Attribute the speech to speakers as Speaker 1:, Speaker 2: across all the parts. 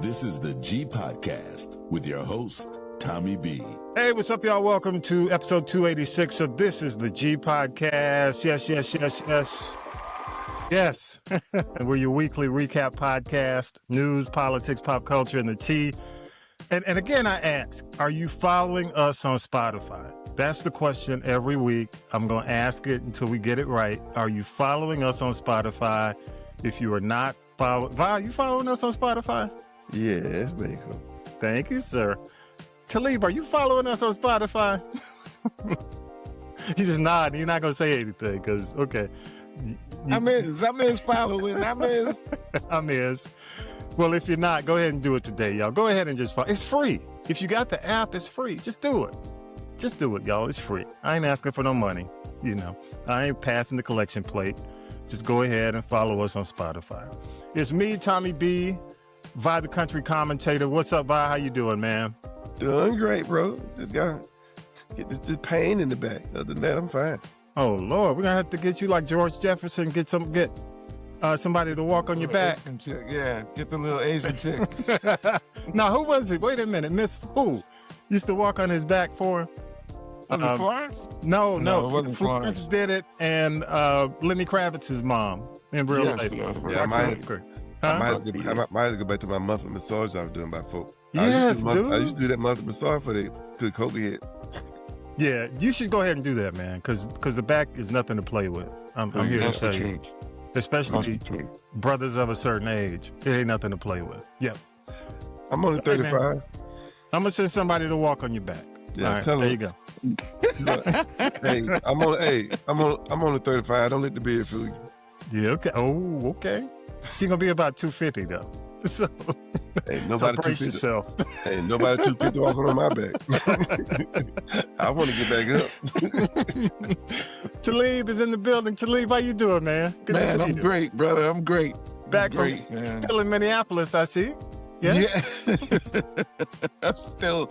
Speaker 1: This is the G Podcast with your host, Tommy B.
Speaker 2: Hey, what's up, y'all? Welcome to episode 286 of This is the G Podcast. Yes. We're your weekly recap podcast, news, politics, pop culture, and the tea. And again, I ask, are you following us on Spotify? That's the question every week. I'm going to ask it until we get it right. Are you following us on Spotify? If you are not following, are you following us on Spotify?
Speaker 3: Yeah, that's very cool.
Speaker 2: Thank you, sir. Talib, are you following us on Spotify? He's just nodding. He's not going to say anything because, okay.
Speaker 3: I'm is following. I'm is.
Speaker 2: Well, if you're not, go ahead and do it today, y'all. Go ahead and just follow. It's free. If you got the app, it's free. Just do it. Just do it, y'all. It's free. I ain't asking for no money. You know, I ain't passing the collection plate. Just go ahead and follow us on Spotify. It's me, Tommy B, Vi the Country Commentator. What's up, Vi? How you doing, man?
Speaker 3: Doing great, bro. Just got get this pain in the back. Other than that, I'm fine.
Speaker 2: Oh, Lord. We're going to have to get you like George Jefferson, get somebody to walk on your back.
Speaker 3: Asian chick. Yeah, get the little Asian chick.
Speaker 2: Now, who was it? Wait a minute. Miss who? Used to walk on his back for him?
Speaker 3: Was it Florence?
Speaker 2: No,
Speaker 3: it wasn't
Speaker 2: Florence did it, and Lenny Kravitz's mom in real life.
Speaker 3: Yeah, I might have to go back to my monthly massage I was doing by folk.
Speaker 2: Yes, dude.
Speaker 3: I used to do that monthly massage to the cokehead.
Speaker 2: Yeah, you should go ahead and do that, man, because the back is nothing to play with. I'm here to tell you. Especially brothers of a certain age. It ain't nothing to play with. Yep.
Speaker 3: I'm only 35.
Speaker 2: Hey, I'm going to send somebody to walk on your back.
Speaker 3: Yeah,
Speaker 2: all right,
Speaker 3: tell
Speaker 2: there
Speaker 3: him.
Speaker 2: you go.
Speaker 3: I'm only 35. Don't let the beard fool you.
Speaker 2: Yeah, okay. Oh, okay. She's going to be about 250, though. So,
Speaker 3: ain't nobody
Speaker 2: so brace yourself.
Speaker 3: Ain't nobody 250 walking on my back. I want to get back
Speaker 2: up. Talib is in the building. Talib, how you doing, man?
Speaker 4: Good to see you. I'm great, brother. I'm great.
Speaker 2: Back
Speaker 4: great,
Speaker 2: from
Speaker 4: man.
Speaker 2: Still in Minneapolis, I see. Yes?
Speaker 4: Yeah. I'm still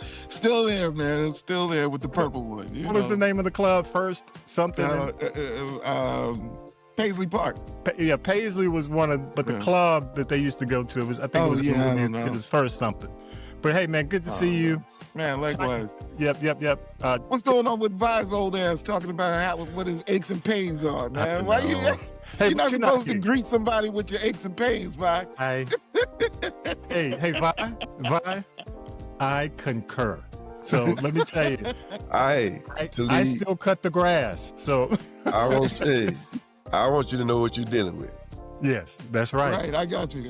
Speaker 4: there, man. I'm still there with the purple one.
Speaker 2: What was the name of the club first? Something?
Speaker 4: Paisley Park.
Speaker 2: Paisley was one of, but the club that they used to go to, it was first something. But hey, man, good to see you.
Speaker 4: Man, likewise.
Speaker 2: Yep.
Speaker 4: What's going on with Vi's old ass talking about what his aches and pains are, man? Why you? Hey, you're not supposed to greet somebody with your aches and pains, Vi.
Speaker 2: Hey, Vi, I concur. So let me tell you, I still cut the grass. So
Speaker 3: I want you to know what you're dealing with.
Speaker 2: Yes, that's right.
Speaker 4: Right, I got you.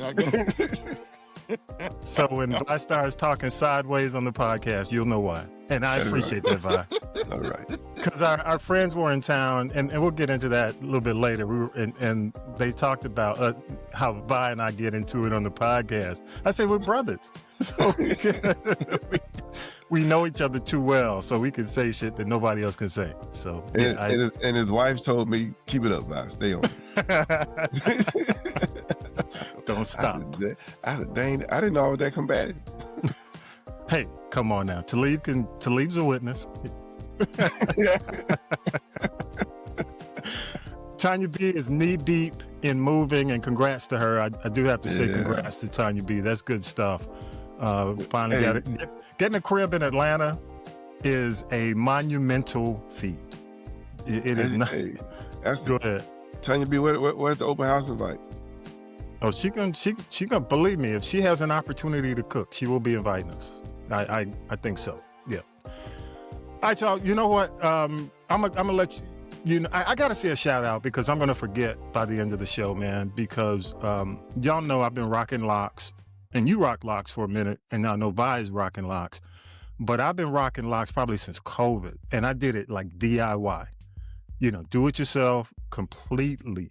Speaker 2: So when Vi starts talking sideways on the podcast, you'll know why. And I appreciate that, Vi.
Speaker 3: All right.
Speaker 2: Because our friends were in town, and we'll get into that a little bit later. And they talked about how Vi and I get into it on the podcast. I say we're brothers. So we know each other too well, so we can say shit that nobody else can say. So
Speaker 3: and his wife told me, keep it up, Vi. Stay on it.
Speaker 2: Don't stop.
Speaker 3: I said, dang, I didn't know I was that combative.
Speaker 2: Hey, come on now. Talib's a witness. Tanya B is knee deep in moving, and congrats to her. I do have to say congrats to Tanya B. That's good stuff. Finally got it. Getting a crib in Atlanta is a monumental feat. It is not. Go ahead.
Speaker 3: Tanya B, where's the open house invite?
Speaker 2: Oh, she can believe me. If she has an opportunity to cook, she will be inviting us. I think so. Yeah. All right, y'all. You know what? I'm gonna let you know. I gotta say a shout out because I'm gonna forget by the end of the show, man. Because y'all know I've been rocking locks, and you rock locks for a minute, and now I know Vi is rocking locks, but I've been rocking locks probably since COVID, and I did it like DIY. You know, do it yourself completely.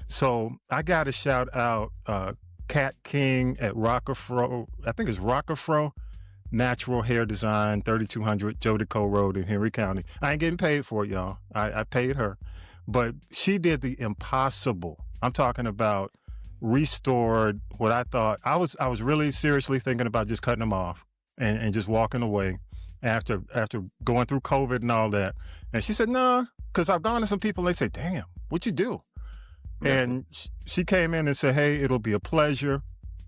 Speaker 2: So I got to shout out Cat King at Rockafro. I think it's Rockafro Natural Hair Design, 3200 Jodico Road in Henry County. I ain't getting paid for it, y'all. I paid her. But she did the impossible. I'm talking about restored what I thought. I was really seriously thinking about just cutting them off and just walking away after going through COVID and all that. And she said, no, because I've gone to some people and they say, damn, what'd you do? And she came in and said, hey, it'll be a pleasure.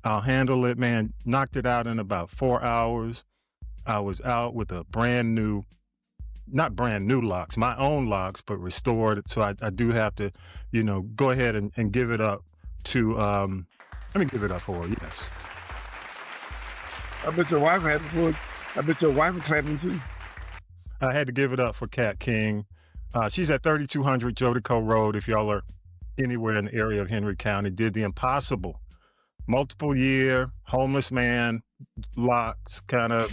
Speaker 2: I'll handle it, man. Knocked it out in about 4 hours. I was out with a not brand new locks, my own locks, but restored. So I do have to, go ahead and give it up to, let me give it up for her, yes.
Speaker 3: I bet your wife had it I bet your wife was clapping too.
Speaker 2: I had to give it up for Kat King. She's at 3200 Jodico Road. If y'all are anywhere in the area of Henry County, did the impossible. Multiple year, homeless man, locks, kind of,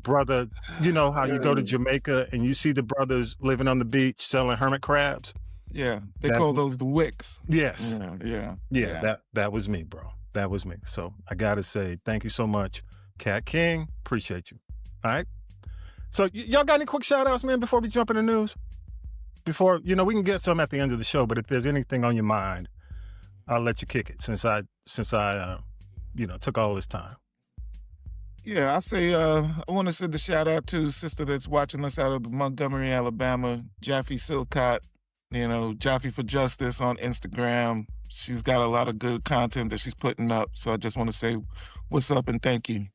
Speaker 2: brother, how you go to Jamaica and you see the brothers living on the beach selling hermit crabs?
Speaker 4: Yeah, they call those the wicks.
Speaker 2: Yes.
Speaker 4: Yeah.
Speaker 2: That was me, bro. That was me. So I got to say, thank you so much, Kat King. Appreciate you. All right. So y'all got any quick shout outs, man, before we jump in the news? Before, we can get some at the end of the show, but if there's anything on your mind, I'll let you kick it since I took all this time.
Speaker 4: Yeah, I say I want to send a shout out to a sister that's watching us out of Montgomery, Alabama, Jaffe Silcott, Jaffe for Justice on Instagram. She's got a lot of good content that she's putting up. So I just want to say what's up and thank you.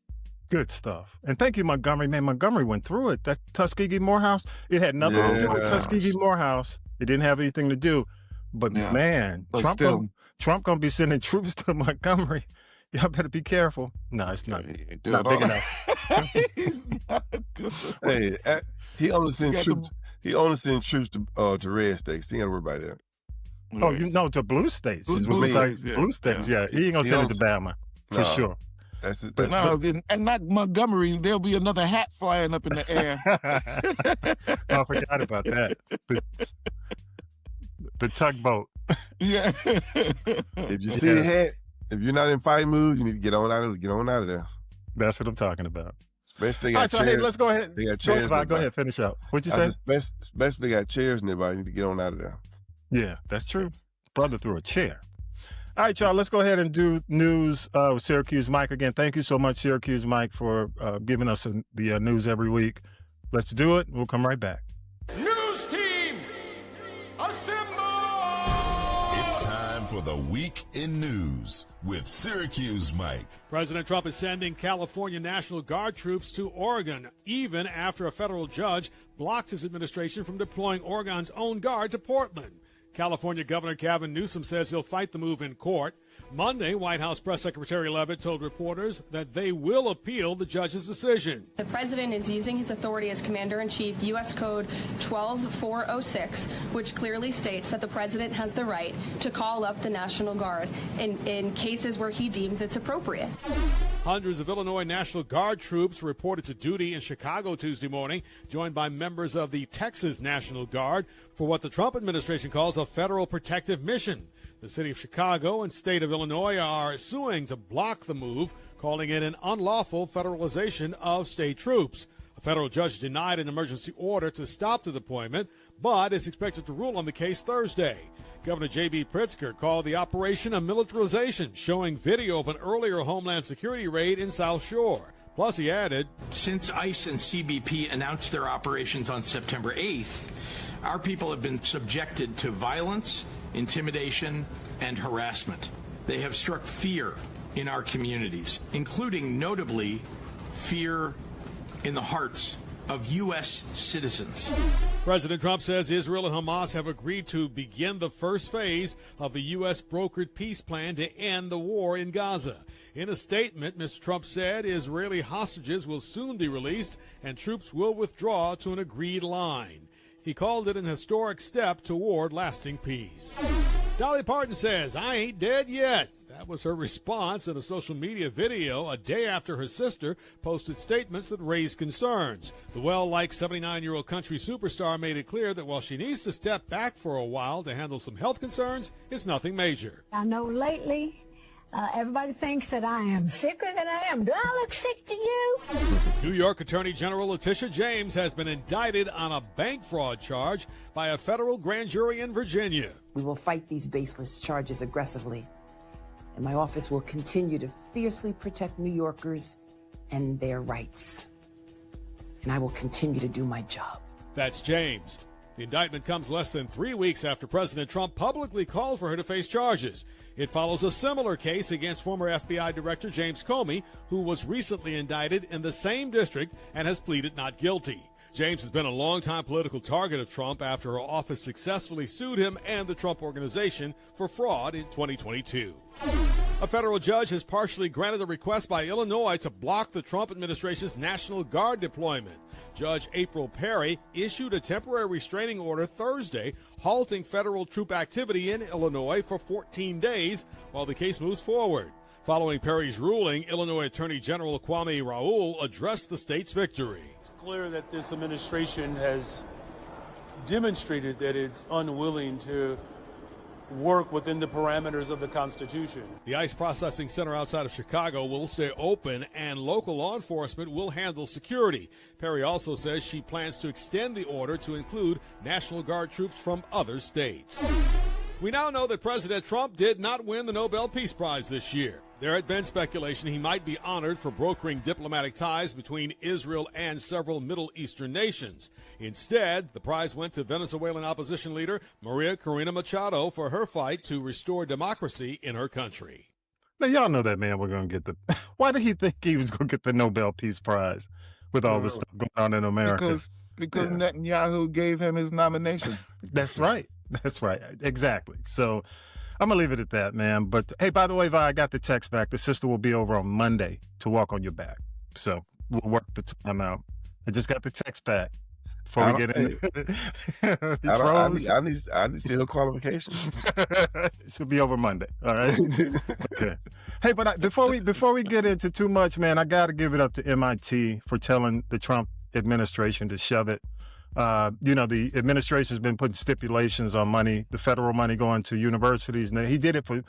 Speaker 2: Good stuff. And thank you, Montgomery. Man, Montgomery went through it. That Tuskegee Morehouse, it had nothing to do with Tuskegee Morehouse. It didn't have anything to do. But man, Trump gonna be sending troops to Montgomery. Y'all better be careful. No, it's not big enough.
Speaker 4: He's not doing
Speaker 3: it. Hey, he only sends troops. He only sends troops to red states. He ain't gotta worry about that.
Speaker 2: Oh, to blue states.
Speaker 4: Blue states,
Speaker 2: Blue states, yeah. He ain't gonna send it to Bama for sure.
Speaker 3: That's it.
Speaker 4: And not Montgomery. There'll be another hat flying up in the air.
Speaker 2: I forgot about that. The tugboat.
Speaker 4: Yeah.
Speaker 3: If you see the hat, if you're not in fighting mood, you need to get on out of there.
Speaker 2: That's what I'm talking about.
Speaker 3: Especially they got chairs.
Speaker 2: Hey, let's go ahead.
Speaker 3: They got chairs.
Speaker 2: Go ahead, finish up. What'd you say?
Speaker 3: Especially they got chairs nearby. You need to get on out of there.
Speaker 2: Yeah, that's true. Brother threw a chair. All right, y'all, let's go ahead and do news with Syracuse Mike. Again, thank you so much, Syracuse Mike, for giving us the news every week. Let's do it. We'll come right back.
Speaker 5: News team, assemble!
Speaker 1: It's time for the Week in News with Syracuse Mike.
Speaker 5: President Trump is sending California National Guard troops to Oregon, even after a federal judge blocked his administration from deploying Oregon's own guard to Portland. California Governor Gavin Newsom says he'll fight the move in court. Monday, White House Press Secretary Leavitt told reporters that they will appeal the judge's decision.
Speaker 6: The president is using his authority as Commander-in-Chief, U.S. Code 12406, which clearly states that the president has the right to call up the National Guard in cases where he deems it's appropriate.
Speaker 5: Hundreds of Illinois National Guard troops reported to duty in Chicago Tuesday morning, joined by members of the Texas National Guard for what the Trump administration calls a federal protective mission. The city of Chicago and state of Illinois are suing to block the move, calling it an unlawful federalization of state troops. A federal judge denied an emergency order to stop the deployment, but is expected to rule on the case Thursday. Governor J.B. Pritzker called the operation a militarization, showing video of an earlier Homeland Security raid in South Shore. Plus, he added,
Speaker 7: since ICE and CBP announced their operations on September 8th, our people have been subjected to violence, intimidation, and harassment. They have struck fear in our communities, including notably fear in the hearts of U.S. citizens.
Speaker 5: President Trump says Israel and Hamas have agreed to begin the first phase of the U.S. brokered peace plan to end the war in Gaza. In a statement, Mr. Trump said Israeli hostages will soon be released and troops will withdraw to an agreed line. He called it an historic step toward lasting peace. Dolly Parton says, I ain't dead yet. That was her response in a social media video a day after her sister posted statements that raised concerns. The well-liked 79-year-old country superstar made it clear that while she needs to step back for a while to handle some health concerns, it's nothing major.
Speaker 8: I know lately everybody thinks that I am sicker than I am. Do I look sick to you?
Speaker 5: New York Attorney General Letitia James has been indicted on a bank fraud charge by a federal grand jury in Virginia.
Speaker 9: We will fight these baseless charges aggressively, and my office will continue to fiercely protect New Yorkers and their rights. And I will continue to do my job.
Speaker 5: That's James. The indictment comes less than 3 weeks after President Trump publicly called for her to face charges. It follows a similar case against former FBI Director James Comey, who was recently indicted in the same district and has pleaded not guilty. James has been a longtime political target of Trump after her office successfully sued him and the Trump Organization for fraud in 2022. A federal judge has partially granted a request by Illinois to block the Trump administration's National Guard deployment. Judge April Perry issued a temporary restraining order Thursday, halting federal troop activity in Illinois for 14 days while the case moves forward. Following Perry's ruling, Illinois Attorney General Kwame Raoul addressed the state's victory.
Speaker 10: It's clear that this administration has demonstrated that it's unwilling to work within the parameters of the Constitution.
Speaker 5: The ICE processing center outside of Chicago will stay open, and local law enforcement will handle security. Perry also says she plans to extend the order to include National Guard troops from other states. We now know that President Trump did not win the Nobel Peace Prize this year. There had been speculation he might be honored for brokering diplomatic ties between Israel and several Middle Eastern nations. Instead, the prize went to Venezuelan opposition leader Maria Corina Machado for her fight to restore democracy in her country.
Speaker 2: Now, y'all know that man was going to get why did he think he was going to get the Nobel Peace Prize with all this stuff going on in America?
Speaker 4: Because Netanyahu gave him his nomination.
Speaker 2: That's right. That's right. Exactly. So I'm going to leave it at that, man. But hey, by the way, Vi, I got the text back. The sister will be over on Monday to walk on your back. So we'll work the time out. I just got the text back before we get into
Speaker 3: I need to see her qualifications.
Speaker 2: She'll be over Monday. All right. Okay. Hey, but before we get into too much, man, I got to give it up to MIT for telling the Trump administration to shove it. The administration's been putting stipulations on money, the federal money going to universities. And he did it for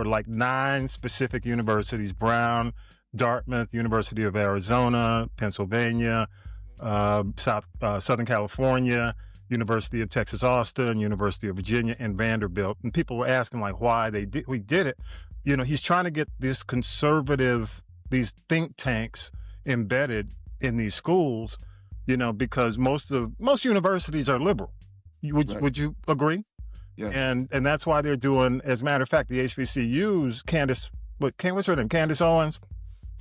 Speaker 2: like 9 specific universities: Brown, Dartmouth, University of Arizona, Pennsylvania, Southern California, University of Texas, Austin, University of Virginia, and Vanderbilt. And people were asking like why we did it. He's trying to get these think tanks embedded in these schools, because most universities are liberal. Would you agree?
Speaker 4: Yeah.
Speaker 2: And that's why they're doing, as a matter of fact, the HBCUs, what's her name? Candace Owens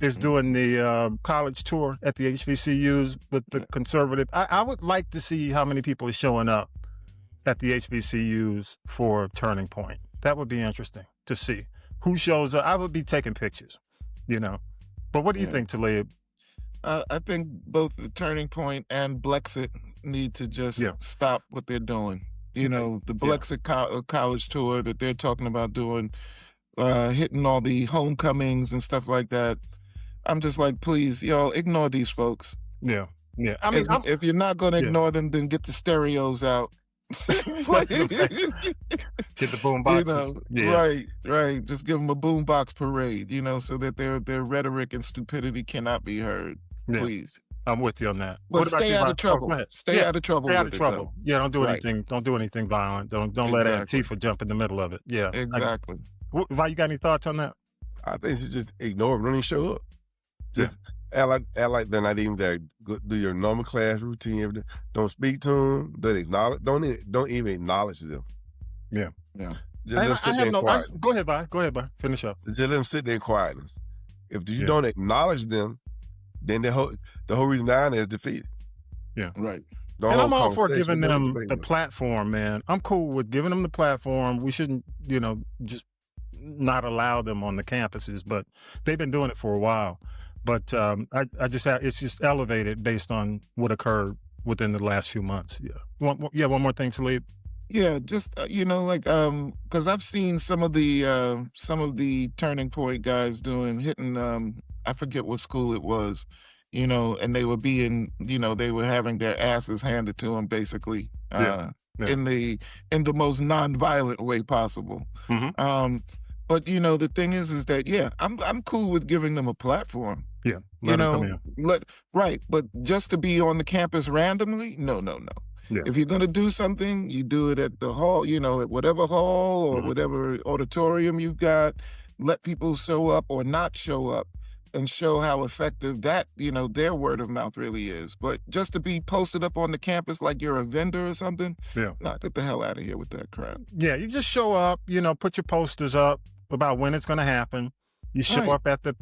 Speaker 2: is doing the college tour at the HBCUs with the conservative. I would like to see how many people are showing up at the HBCUs for Turning Point. That would be interesting to see who shows up. I would be taking pictures, But what do you think, Talib?
Speaker 4: I think both the Turning Point and Blexit need to just stop what they're doing. The Blexit college tour that they're talking about doing, hitting all the homecomings and stuff like that. I'm just like, please, y'all, ignore these folks.
Speaker 2: Yeah.
Speaker 4: I mean, if you're not going to ignore them, then get the stereos out.
Speaker 2: Get the boom boxes.
Speaker 4: Right. Just give them a boombox parade, so that their rhetoric and stupidity cannot be heard. Please.
Speaker 2: I'm with you on that.
Speaker 4: But stay out of trouble. Stay out of trouble.
Speaker 2: Stay out of trouble. Yeah, don't do anything. Don't do anything violent. Don't let Antifa jump in the middle of it. Yeah.
Speaker 4: Exactly.
Speaker 2: Vi, you got any thoughts on that?
Speaker 3: I think you should just ignore them. Don't even show up. Just act like they're not even there. Go, do your normal class routine. Everything. Don't speak to them. Don't even acknowledge them.
Speaker 2: Yeah.
Speaker 3: Just let them sit there in quietness.
Speaker 2: Go ahead, Bye. Finish up.
Speaker 3: Just let them sit there in quietness. If you don't acknowledge them, then the whole reason down there is defeated.
Speaker 2: Yeah.
Speaker 4: Right.
Speaker 2: And I'm all for giving them the platform, man. I'm cool with giving them the platform. We shouldn't, just not allow them on the campuses, but they've been doing it for a while. But it's just elevated based on what occurred within the last few months. Yeah. One more thing to leave.
Speaker 4: Yeah, just because I've seen some of the Turning Point guys hitting I forget what school it was, and they were they were having their asses handed to them basically in the most nonviolent way possible.
Speaker 2: Mm-hmm.
Speaker 4: But the thing is that I'm cool with giving them a platform.
Speaker 2: Yeah,
Speaker 4: but just to be on the campus randomly, no.
Speaker 2: Yeah.
Speaker 4: If you're gonna do something, you do it at the hall, at whatever hall or whatever auditorium you've got. Let people show up or not show up, and show how effective that, their word of mouth really is. But just to be posted up on the campus like you're a vendor or something, nah, get the hell out of here with that crap.
Speaker 2: Yeah, you just show up, put your posters up about when it's going to happen. You show up at the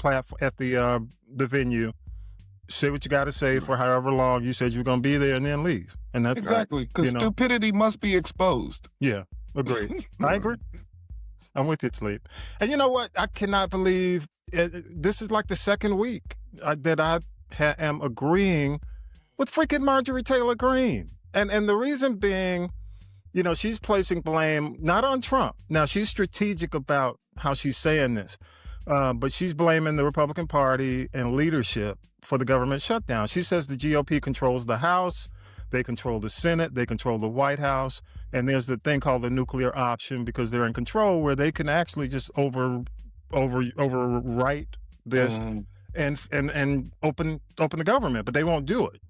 Speaker 2: the venue, say what you got to say for however long you said you were going to be there, and then leave. And that's
Speaker 4: exactly, because stupidity must be exposed.
Speaker 2: Yeah, agreed. I agree. I'm with you, Sleep. And you know what? I cannot believe this is like the second week that I am agreeing with freaking Marjorie Taylor Greene. And the reason being, she's placing blame not on Trump. Now, she's strategic about how she's saying this, but she's blaming the Republican Party and leadership for the government shutdown. She says the GOP controls the House, they control the Senate, they control the White House, and there's the thing called the nuclear option because they're in control where they can actually just overwrite this and open the government, but they won't do it.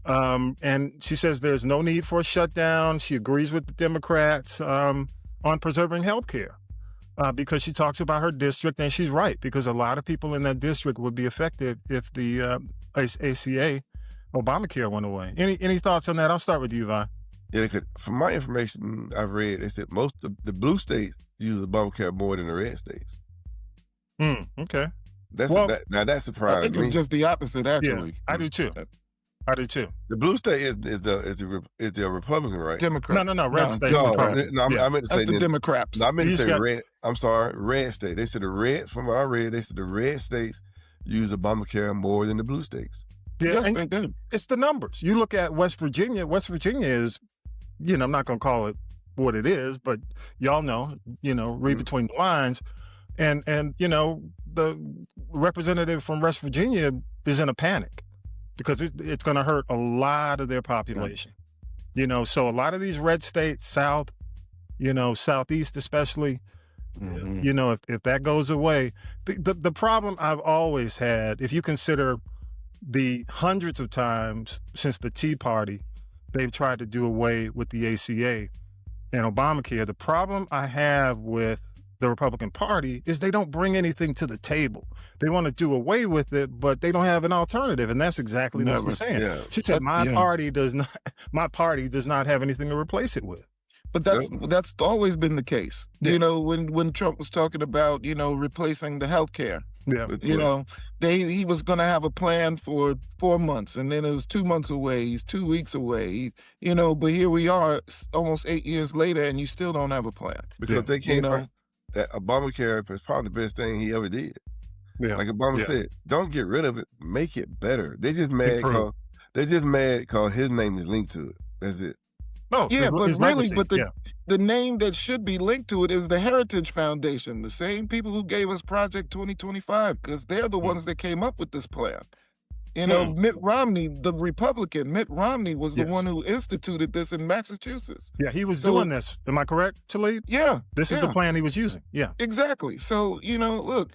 Speaker 2: And she says there's no need for a shutdown. She agrees with the Democrats on preserving health care because she talks about her district, and she's right because a lot of people in that district would be affected if the ACA, Obamacare, went away. Any thoughts on that? I'll start with you, Vi.
Speaker 3: Yeah, from my information I've read, they said most of the blue states use Obamacare more than the red states.
Speaker 2: Okay.
Speaker 3: Now that's surprising.
Speaker 4: I think it's just the opposite, actually.
Speaker 2: Yeah, I do too.
Speaker 3: The blue state is the Republican, right?
Speaker 4: Democrat.
Speaker 2: No, red state.
Speaker 3: I meant to say
Speaker 4: the Democrats.
Speaker 3: No, I meant to say red. I'm sorry, red state. They said from what I read, they said the red states use Obamacare more than the blue states.
Speaker 2: Yeah,
Speaker 4: yes, they do.
Speaker 2: It's the numbers. You look at West Virginia. West Virginia is, I'm not going to call it what it is, but y'all know, read between the lines. And the representative from West Virginia is in a panic because it's going to hurt a lot of their population. So a lot of these red states, South, Southeast especially, if that goes away, the problem I've always had, if you consider the hundreds of times since the Tea Party, they've tried to do away with the ACA and Obamacare. The problem I have with the Republican Party is they don't bring anything to the table. They want to do away with it, but they don't have an alternative, and that's exactly what she's saying. Yeah. She said, "My party does not have anything to replace it with."
Speaker 4: But that's always been the case. Yeah. When Trump was talking about replacing the health care.
Speaker 2: Yeah.
Speaker 4: He was going to have a plan for 4 months, and then it was 2 months away. He's 2 weeks away. But here we are, almost 8 years later, and you still don't have a plan.
Speaker 3: Because they came from that Obamacare is probably the best thing he ever did. Yeah. Like Obama said, don't get rid of it, make it better. They just mad because his name is linked to it. That's it.
Speaker 2: No,
Speaker 4: yeah, but really, the name that should be linked to it is the Heritage Foundation, the same people who gave us Project 2025, because they're the ones that came up with this plan. Mitt Romney, the Republican, Mitt Romney was the one who instituted this in Massachusetts.
Speaker 2: Yeah, he was doing this. Am I correct, Talib?
Speaker 4: Yeah.
Speaker 2: This is the plan he was using. Yeah.
Speaker 4: Exactly. So, look,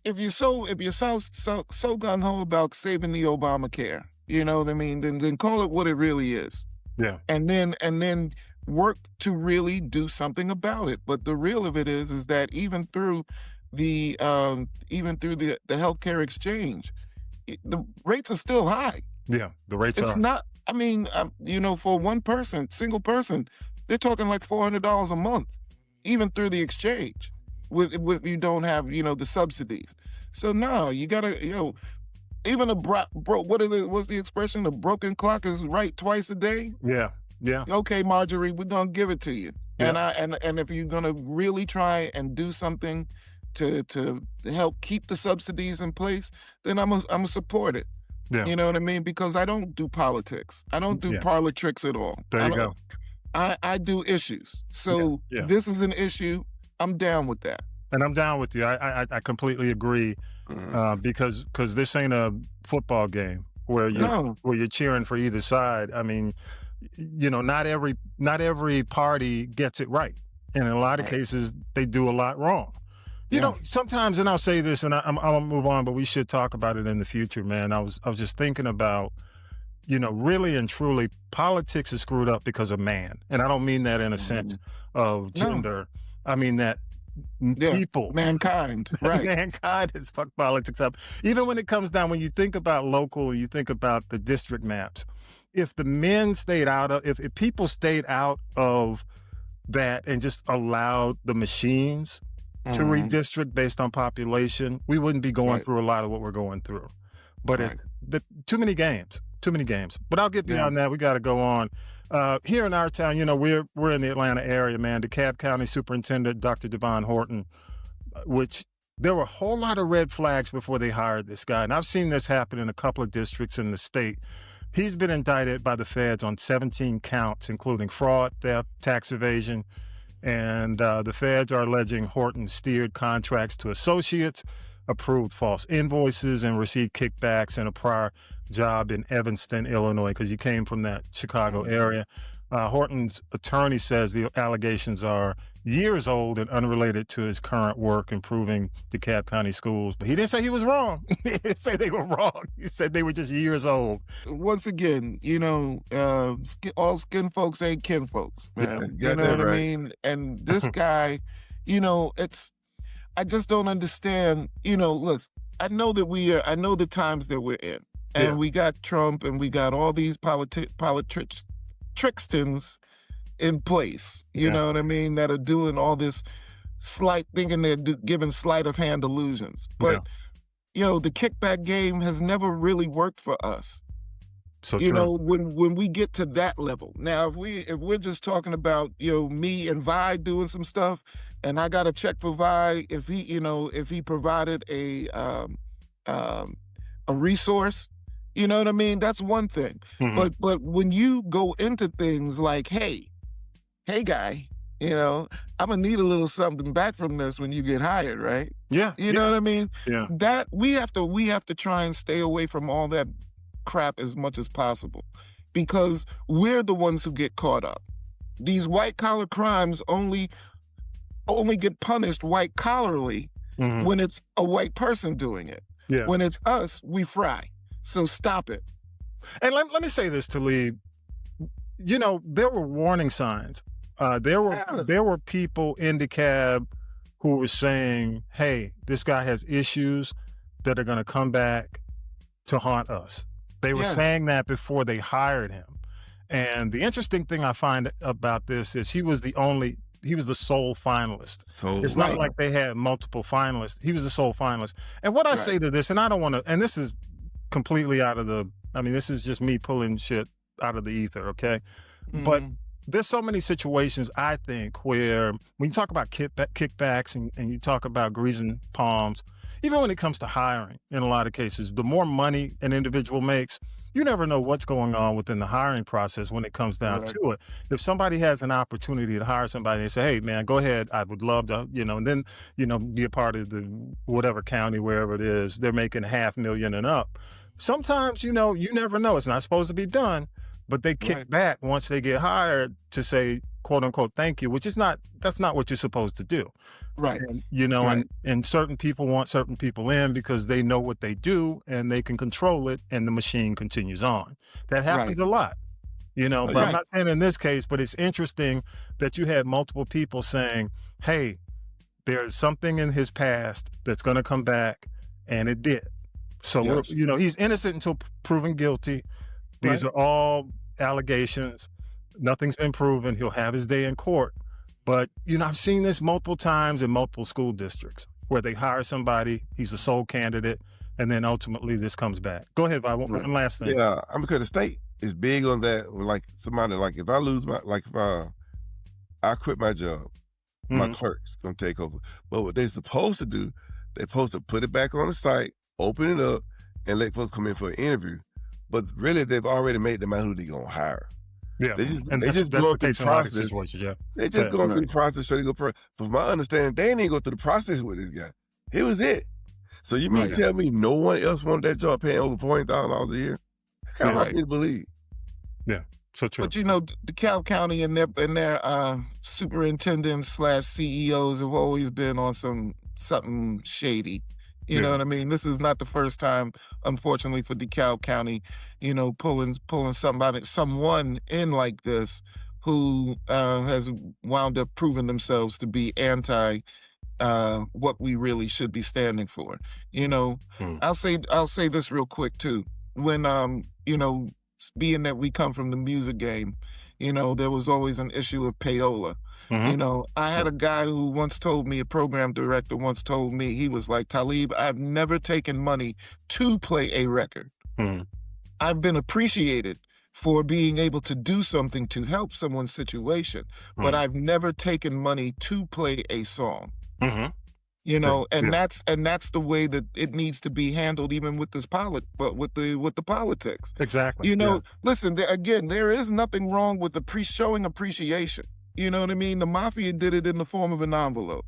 Speaker 4: if you're so gung ho about saving the Obamacare, you know what I mean, then call it what it really is.
Speaker 2: Yeah.
Speaker 4: And then work to really do something about it. But the real of it is that even through the healthcare exchange, the rates are still high.
Speaker 2: Yeah, the rates are.
Speaker 4: It's not. I mean, for one person, single person, they're talking like $400 a month, even through the exchange. With you don't have the subsidies. So no, you gotta even what's the expression? A broken clock is right twice a day.
Speaker 2: Yeah.
Speaker 4: Okay, Marjorie, we're gonna give it to you. Yeah. And if you're gonna really try and do something to help keep the subsidies in place, then I'm support it.
Speaker 2: Yeah.
Speaker 4: You know what I mean? Because I don't do politics. I don't do parlor tricks at all.
Speaker 2: There you go.
Speaker 4: I do issues. So this is an issue. I'm down with that.
Speaker 2: And I'm down with you. I completely agree. Because this ain't a football game where you're cheering for either side. I mean, not every party gets it right, and in a lot of cases they do a lot wrong. Sometimes, and I'll say this, and I'll move on, but we should talk about it in the future, man. I was just thinking about, really and truly, politics is screwed up because of man, and I don't mean that in a sense of gender. I mean that people.
Speaker 4: Mankind, right.
Speaker 2: Mankind has fucked politics up. Even when it comes down, when you think about local, you think about the district maps. If the men stayed out of, if people stayed out of that and just allowed the machines to redistrict based on population, we wouldn't be going through a lot of what we're going through. But too many games. But I'll get beyond that. We got to go on. Here in our town, we're in the Atlanta area, man. DeKalb County Superintendent Dr. Devon Horton, which there were a whole lot of red flags before they hired this guy. And I've seen this happen in a couple of districts in the state. He's been indicted by the feds on 17 counts, including fraud, theft, tax evasion. And the feds are alleging Horton steered contracts to associates, approved false invoices, and received kickbacks in a prior job in Evanston, Illinois, because he came from that Chicago area. Horton's attorney says the allegations are years old and unrelated to his current work improving DeKalb County schools. But he didn't say he was wrong. He didn't say they were wrong. He said they were just years old.
Speaker 4: Once again, all skin folks ain't kin folks, man.
Speaker 3: Yeah,
Speaker 4: you know what I mean? And this guy, I just don't understand. Look, I know the times that we're in. And we got Trump and we got all these tricksters in place, you know what I mean, that are doing all this thinking they're giving sleight of hand illusions. But, the kickback game has never really worked for us.
Speaker 2: So
Speaker 4: when we get to that level. Now, if we're just talking about, me and Vi doing some stuff and I got a check for Vi, if he provided a resource, you know what I mean? That's one thing. But when you go into things like, hey guy, I'm gonna need a little something back from this when you get hired, right?
Speaker 2: Yeah.
Speaker 4: You know what I mean?
Speaker 2: Yeah.
Speaker 4: That we have to try and stay away from all that crap as much as possible, because we're the ones who get caught up. These white collar crimes only get punished white collarly when it's a white person doing it.
Speaker 2: Yeah.
Speaker 4: When it's us, we fry. So stop it.
Speaker 2: And let me say this, Talib. There were warning signs. There were people in DeKalb who were saying, hey, this guy has issues that are going to come back to haunt us. They were saying that before they hired him. And the interesting thing I find about this is he was the sole finalist. It's not like they had multiple finalists. He was the sole finalist. And what I say to this, and I don't want to, and this is completely this is just me pulling shit out of the ether, okay? But there's so many situations, I think, where when you talk about kickbacks and you talk about greasing palms, even when it comes to hiring, in a lot of cases, the more money an individual makes, you never know what's going on within the hiring process when it comes down to it. If somebody has an opportunity to hire somebody, they say, hey, man, go ahead. I would love to, and then, be a part of the whatever county, wherever it is, they're making $500,000 and up. Sometimes, you never know. It's not supposed to be done, but they kick back once they get hired to say, quote unquote, thank you, that's not what you're supposed to do.
Speaker 4: Right.
Speaker 2: And, and certain people want certain people in because they know what they do and they can control it and the machine continues on. That happens a lot, but I'm not saying in this case, but it's interesting that you had multiple people saying, hey, there's something in his past that's going to come back, and it did. So, he's innocent until proven guilty. These are all allegations. Nothing's been proven. He'll have his day in court. But, I've seen this multiple times in multiple school districts where they hire somebody, he's a sole candidate, and then ultimately this comes back. Go ahead, Vi. One last thing.
Speaker 3: Yeah, because the state is big on that. Like somebody, if I lose I quit my job, my clerk's going to take over. But what they're supposed to do, they're supposed to put it back on the site, open it up, and let folks come in for an interview. But really, they've already made them out who they're going to hire.
Speaker 2: Yeah,
Speaker 3: they just go through the process. They just going through the process. From my understanding, they didn't go through the process with this guy. It was it. So you mean tell me no one else wanted that job paying over $40,000 a year? That's kind of hard to believe.
Speaker 2: Yeah, so true.
Speaker 4: But DeKalb County and their superintendents / CEOs have always been on something shady. You know what I mean? This is not the first time, unfortunately, for DeKalb County, pulling someone in like this who has wound up proving themselves to be anti what we really should be standing for. You know, I'll say this real quick too. When you know, being that we come from the music game, you know, there was always an issue of payola. You know, I had a guy who once told me, a program director once told me, he was like, Talib, I've never taken money to play a record. I've been appreciated for being able to do something to help someone's situation, but I've never taken money to play a song. You know, and that's the way that it needs to be handled, even with this but with the politics.
Speaker 2: Exactly.
Speaker 4: You know, listen, again, there is nothing wrong with showing appreciation. You know what I mean? The mafia did it in the form of an envelope.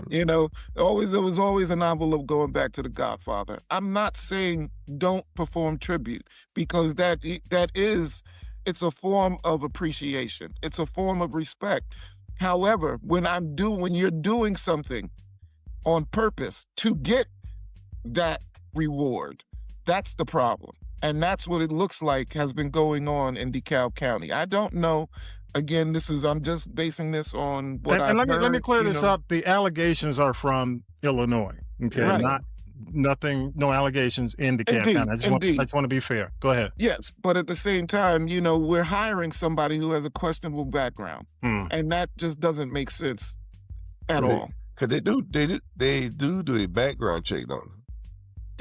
Speaker 4: You know, there was always an envelope going back to the Godfather. I'm not saying don't perform tribute, because it's a form of appreciation. It's a form of respect. However, when you're doing something on purpose to get that reward, that's the problem. And that's what it looks like has been going on in DeKalb County. I don't know. Again, I'm just basing this on what I've heard.
Speaker 2: Let me clear this up. The allegations are from Illinois. Okay,
Speaker 4: right.
Speaker 2: No allegations in DeKalb County. I just want to be fair. Go ahead.
Speaker 4: Yes, but at the same time, you know, we're hiring somebody who has a questionable background, and that just doesn't make sense at all.
Speaker 3: Because they do a background check on them.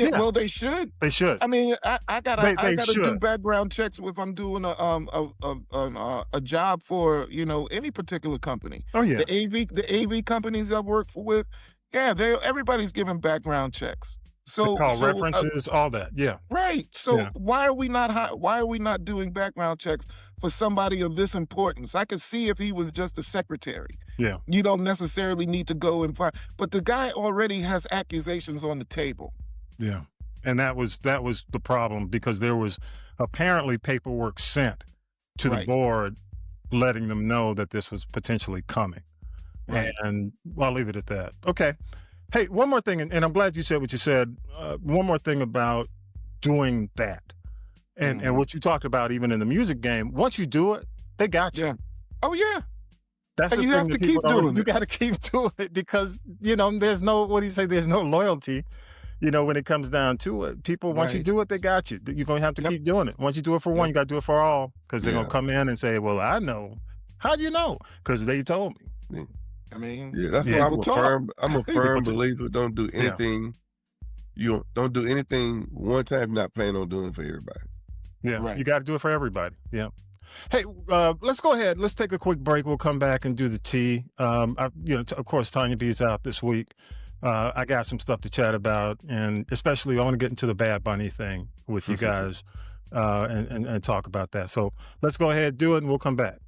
Speaker 4: Yeah, well, they should.
Speaker 2: They should.
Speaker 4: I mean, I gotta do background checks if I'm doing a job for, you know, any particular company.
Speaker 2: Oh yeah.
Speaker 4: The AV companies I've worked with, yeah, everybody's giving background checks. So
Speaker 2: references, all that. Yeah.
Speaker 4: Right. So why are we not doing background checks for somebody of this importance? I could see if he was just a secretary.
Speaker 2: Yeah.
Speaker 4: You don't necessarily need to go and find, but the guy already has accusations on the table.
Speaker 2: Yeah. And that was the problem, because there was apparently paperwork sent to the board letting them know that this was potentially coming. Right. And I'll leave it at that. Okay. Hey, one more thing, and I'm glad you said what you said. One more thing about doing that, and what you talked about even in the music game. Once you do it, they got you.
Speaker 4: Yeah. Oh yeah.
Speaker 2: That's
Speaker 4: and
Speaker 2: the
Speaker 4: you
Speaker 2: thing
Speaker 4: have to
Speaker 2: that
Speaker 4: keep doing it.
Speaker 2: You got to keep doing it, because, you know, there's no, what do you say? There's no loyalty. You know, when it comes down to it, people, once you do it, they got you. You're going to have to keep doing it. Once you do it for one, you got to do it for all, because they're going to come in and say, well, I know. How do you know? Because they told me.
Speaker 4: I mean,
Speaker 3: that's why I'm a firm believer. Don't do anything. You don't do anything one time if you're not planning on doing it for everybody.
Speaker 2: Yeah, you got to do it for everybody. Yeah. Hey, let's go ahead. Let's take a quick break. We'll come back and do the tea. Of course, Tanya B's out this week. I got some stuff to chat about, and especially I want to get into the Bad Bunny thing with you guys and talk about that. So let's go ahead, do it, and we'll come back.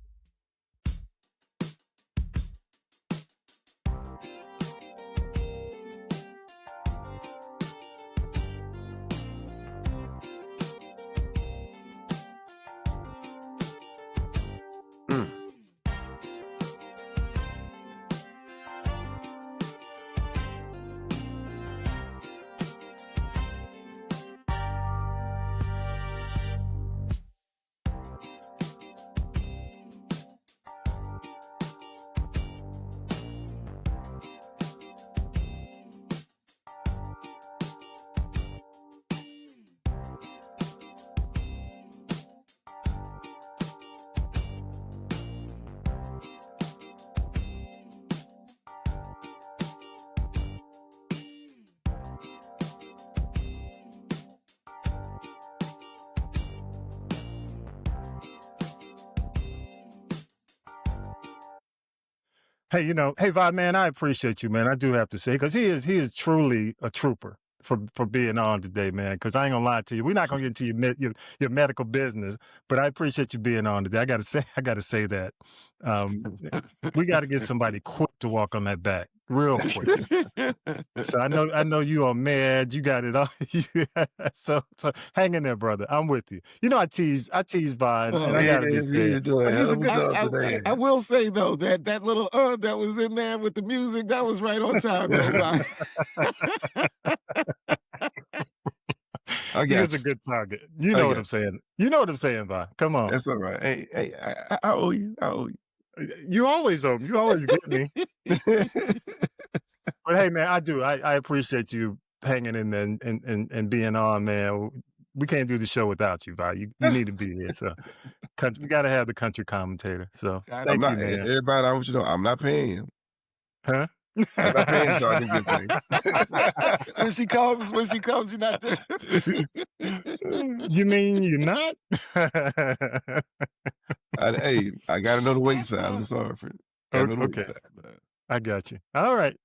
Speaker 2: Hey, Vod, man, I appreciate you, man. I do have to say, because he is truly a trooper for being on today, man. Because I ain't gonna lie to you, we're not gonna get into your medical business, but I appreciate you being on today. I gotta say that we got to get somebody quick to walk on that back, real quick. So I know you are mad. You got it all. So hang in there, brother. I'm with you. You know, I tease Vod, and I gotta get there.
Speaker 4: I will say though that little that was in there with the music, that was right on time, though.
Speaker 2: He was a good target. You know what I'm saying. You know what I'm saying, Vi. Come on.
Speaker 3: That's all right. Hey, I owe you.
Speaker 2: You always owe me. You always get me. But hey, man, I appreciate you hanging in there and being on, man. We can't do the show without you, Vi. You need to be here. So we got to have the country commentator. So thank you, man.
Speaker 3: Everybody, I want you to know, I'm not paying him.
Speaker 2: Huh?
Speaker 3: I'm not paying so I can get paid.
Speaker 4: when she comes, you're not there.
Speaker 2: You mean you're not?
Speaker 3: Hey, I got to know the wait side. I'm sorry for it.
Speaker 2: Okay. I got you. All right.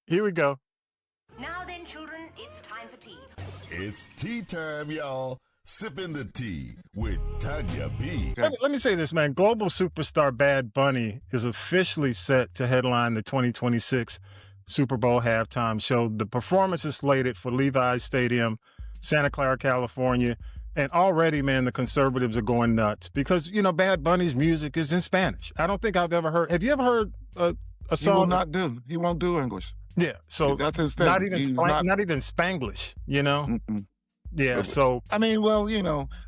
Speaker 2: Here we go.
Speaker 11: Now then, children, it's time for tea.
Speaker 1: It's tea time, y'all. Sipping the tea with Tanya B.
Speaker 2: Let me say this, man. Global superstar Bad Bunny is officially set to headline the 2026 Super Bowl halftime show. The performance is slated for Levi's Stadium, Santa Clara, California. And already, man, the conservatives are going nuts because, Bad Bunny's music is in Spanish. I don't think I've ever heard. Have you ever heard a song?
Speaker 4: He won't do English.
Speaker 2: Yeah. So
Speaker 4: that's his thing.
Speaker 2: Not even Spanglish,
Speaker 4: Mm-mm.
Speaker 2: Yeah, so
Speaker 4: I mean, well,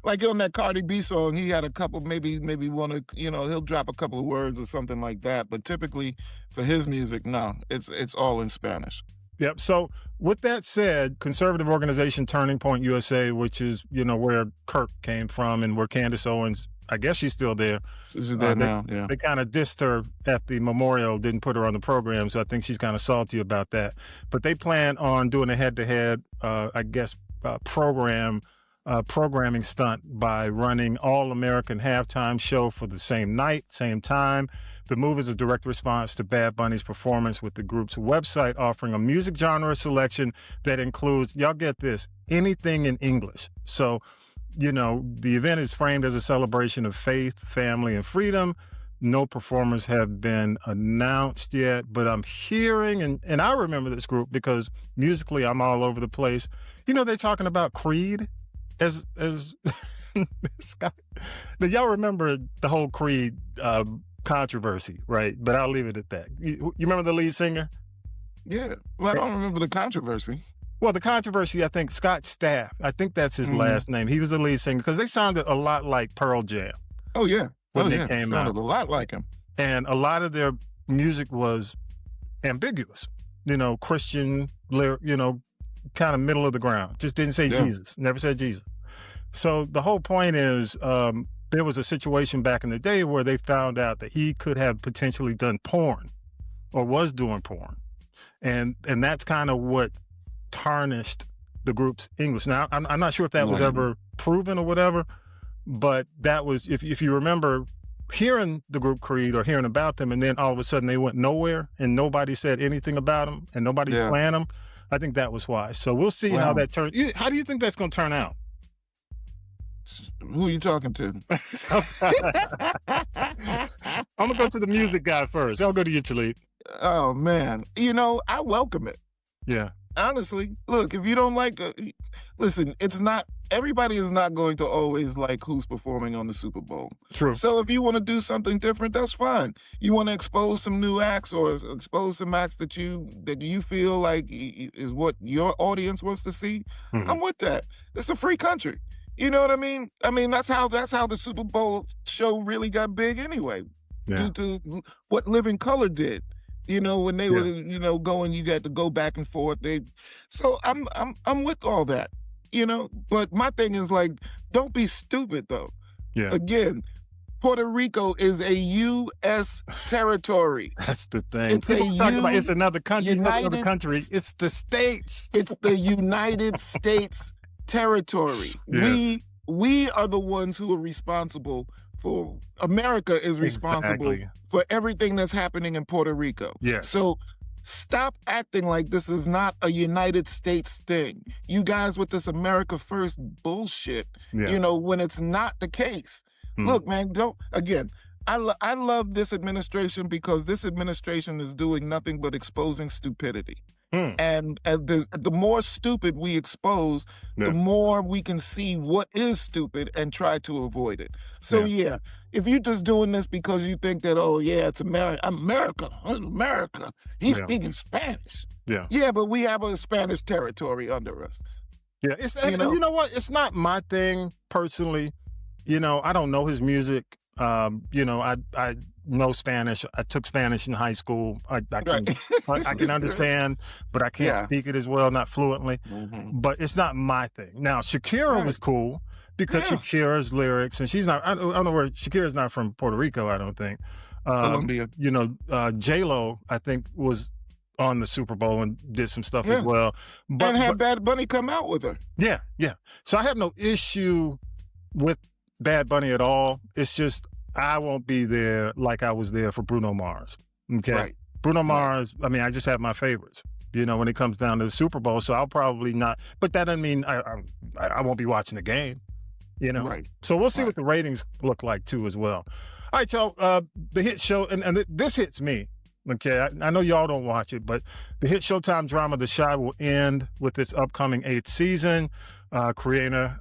Speaker 4: like on that Cardi B song, he had a couple, maybe one of, he'll drop a couple of words or something like that. But typically, for his music, no, it's all in Spanish.
Speaker 2: Yep. So with that said, conservative organization Turning Point USA, which is where Kirk came from and where Candace Owens, I guess she's still there.
Speaker 4: She's there now. Yeah.
Speaker 2: They kind of dissed her at the memorial, didn't put her on the program, so I think she's kind of salty about that. But they plan on doing a head-to-head, programming stunt by running all-American halftime show for the same night, same time. The move is a direct response to Bad Bunny's performance, with the group's website offering a music genre selection that includes, y'all get this, anything in English. So, the event is framed as a celebration of faith, family, and freedom. No performers have been announced yet, but I'm hearing, and I remember this group because musically I'm all over the place. They're talking about Creed as Scott. Now, y'all remember the whole Creed controversy, right? But I'll leave it at that. You remember the lead singer?
Speaker 4: Yeah. Well, I don't remember the controversy.
Speaker 2: Well, the controversy, I think Scott Stapp, I think that's his last name. He was the lead singer because they sounded a lot like Pearl Jam.
Speaker 4: Oh, yeah.
Speaker 2: When they came
Speaker 4: sounded
Speaker 2: out.
Speaker 4: a lot like him.
Speaker 2: And a lot of their music was ambiguous, Christian, kind of middle of the ground. Just didn't say Jesus, never said Jesus. So the whole point is there was a situation back in the day where they found out that he could have potentially done porn or was doing porn. And that's kind of what tarnished the group's English. Now, I'm not sure if that was ever proven or whatever, but that was, if you remember hearing the group Creed or hearing about them, and then all of a sudden they went nowhere and nobody said anything about them and nobody planned them, I think that was why. So we'll see how that turns. How do you think that's going to turn out?
Speaker 4: Who are you talking to?
Speaker 2: I'm going to go to the music guy first. I'll go to you, Talib.
Speaker 4: Oh, man. I welcome it.
Speaker 2: Yeah.
Speaker 4: Honestly, look, if you don't like, listen, everybody is not going to always like who's performing on the Super Bowl.
Speaker 2: True.
Speaker 4: So if you want to do something different, that's fine. You want to expose some new acts or expose some acts that you feel like is what your audience wants to see, I'm with that. It's a free country. You know what I mean? I mean, that's how the Super Bowl show really got big anyway, due to what Living Color did. When they were, going, you got to go back and forth. So I'm with all that, But my thing is like, don't be stupid though.
Speaker 2: Yeah.
Speaker 4: Again, Puerto Rico is a U.S. territory.
Speaker 2: That's the thing. It's another country. It's not another country. It's the states.
Speaker 4: It's the United States territory.
Speaker 2: Yeah.
Speaker 4: We are the ones who are responsible for. America is responsible for everything that's happening in Puerto Rico.
Speaker 2: Yes.
Speaker 4: So stop acting like this is not a United States thing. You guys with this America First bullshit, when it's not the case. Look, man, I love this administration because this administration is doing nothing but exposing stupidity. And the more stupid we expose, the more we can see what is stupid and try to avoid it. So if you're just doing this because you think that, it's America, he's speaking Spanish. Yeah, but we have a Spanish territory under us.
Speaker 2: Yeah, you know what? It's not my thing personally. I don't know his music. I no Spanish. I took Spanish in high school. I can understand, but I can't speak it as well, not fluently.
Speaker 4: Mm-hmm.
Speaker 2: But it's not my thing. Now, Shakira was cool because Shakira's lyrics, and she's not, I don't know where, Shakira's not from Puerto Rico, I don't think.
Speaker 4: Colombia.
Speaker 2: You know, J-Lo, I think, was on the Super Bowl and did some stuff as well.
Speaker 4: And had Bad Bunny come out with her.
Speaker 2: Yeah, yeah. So I have no issue with Bad Bunny at all. It's just I won't be there like I was there for Bruno Mars. Okay?
Speaker 4: Right.
Speaker 2: Bruno Mars, I mean, I just have my favorites, you know, when it comes down to the Super Bowl. So I'll probably not, but that doesn't mean I won't be watching the game, you know?
Speaker 4: Right.
Speaker 2: So we'll see what the ratings look like too as well. All right, y'all, the hit show, and this hits me. Okay, I know y'all don't watch it, but the hit Showtime drama The Chi will end with its upcoming 8th season. The creator,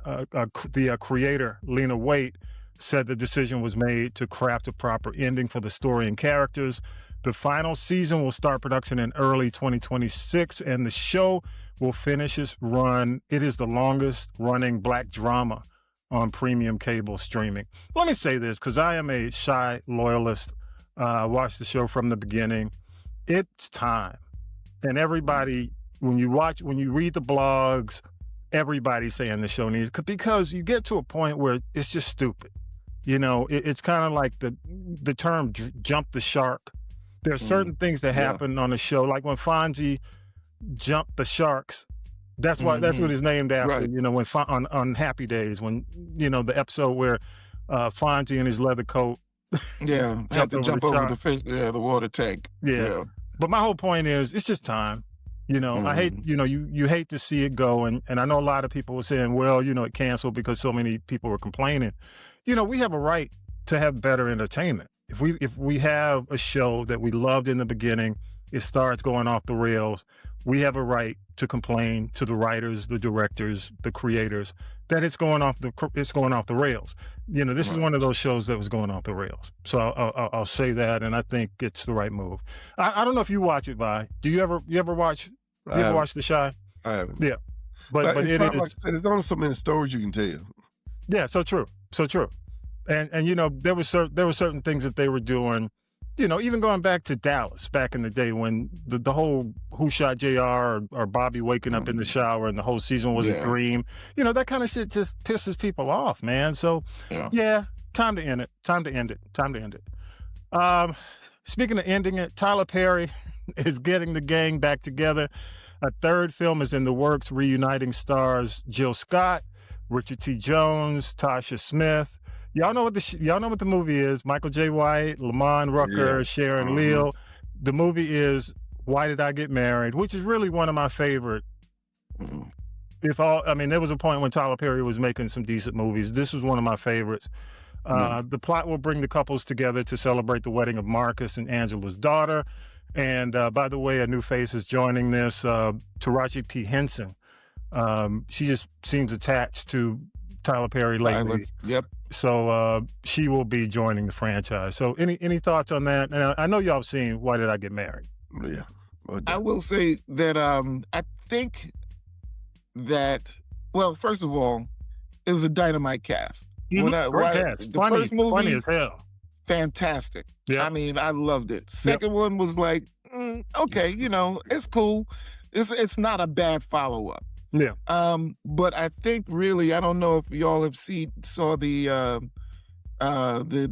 Speaker 2: Lena Waithe, said the decision was made to craft a proper ending for the story and characters. The final season will start production in early 2026, and the show will finish its run. It is the longest running Black drama on premium cable streaming. Let me say this, because I am a Chi loyalist. Watched the show from the beginning. It's time. And everybody, when you read the blogs, everybody's saying the show needs, because you get to a point where it's just stupid. You know, it's kind of like the term jump the shark. There are certain things that happen on the show, like when Fonzie jumped the sharks. That's why that's what it's named after. Right. You know, when on Happy Days, when, you know, the episode where Fonzie in his leather coat
Speaker 4: had to jump over the fish, the water tank.
Speaker 2: Yeah. But my whole point is, it's just time. You know, I hate, you know, you hate to see it go. And I know a lot of people were saying, well, you know, it canceled because so many people were complaining. You know, we have a right to have better entertainment. If we have a show that we loved in the beginning, it starts going off the rails, we have a right to complain to the writers, the directors, the creators, that it's going off the rails. You know, this is one of those shows that was going off the rails. So I'll say that, and I think it's the right move. I don't know if you watch it, Vi. Do you ever watch? You ever watch The Chi?
Speaker 3: I haven't.
Speaker 2: Yeah, but it is.
Speaker 3: Like I said, there's only so many stories you can tell.
Speaker 2: Yeah, so true. And you know, there were certain things that they were doing. You know, even going back to Dallas back in the day when the whole Who Shot JR or Bobby waking up in the shower and the whole season was a dream. You know, that kind of shit just pisses people off, man. So, time to end it. Time to end it. Speaking of ending it, Tyler Perry is getting the gang back together. A third film is in the works, reuniting stars Jill Scott, Richard T. Jones, Tasha Smith. Y'all know what the movie is. Michael J. White, Lamont Rucker, Sharon Leal. The movie is Why Did I Get Married, which is really one of my favorite. There was a point when Tyler Perry was making some decent movies. This was one of my favorites. The plot will bring the couples together to celebrate the wedding of Marcus and Angela's daughter. And by the way, a new face is joining this, Taraji P. Henson. She just seems attached to Tyler Perry lately.
Speaker 4: Yep.
Speaker 2: So she will be joining the franchise. So any thoughts on that? And I know y'all have seen Why Did I Get Married?
Speaker 3: Yeah.
Speaker 4: I will say that I think that, well, first of all, it was a dynamite cast.
Speaker 2: Great cast.
Speaker 4: The first movie,
Speaker 2: funny as hell.
Speaker 4: Fantastic.
Speaker 2: Yeah.
Speaker 4: I mean, I loved it. Second one was like, okay, you know, it's cool. It's not a bad follow-up.
Speaker 2: Yeah.
Speaker 4: But I think really, I don't know if y'all have saw the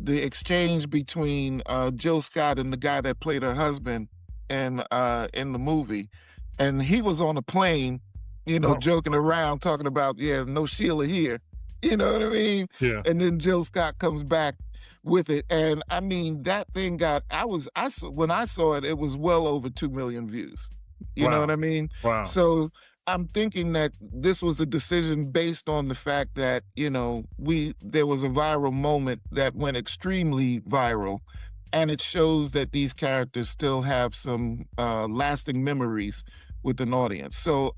Speaker 4: exchange between Jill Scott and the guy that played her husband in the movie, and he was on a plane, you know, joking around, talking about no Sheila here, you know what I mean?
Speaker 2: Yeah.
Speaker 4: And then Jill Scott comes back with it, and I mean that thing got. When I saw it, it was well over 2 million views. You know what I mean?
Speaker 2: Wow.
Speaker 4: So I'm thinking that this was a decision based on the fact that, you know, there was a viral moment that went extremely viral, and it shows that these characters still have some lasting memories with an audience. So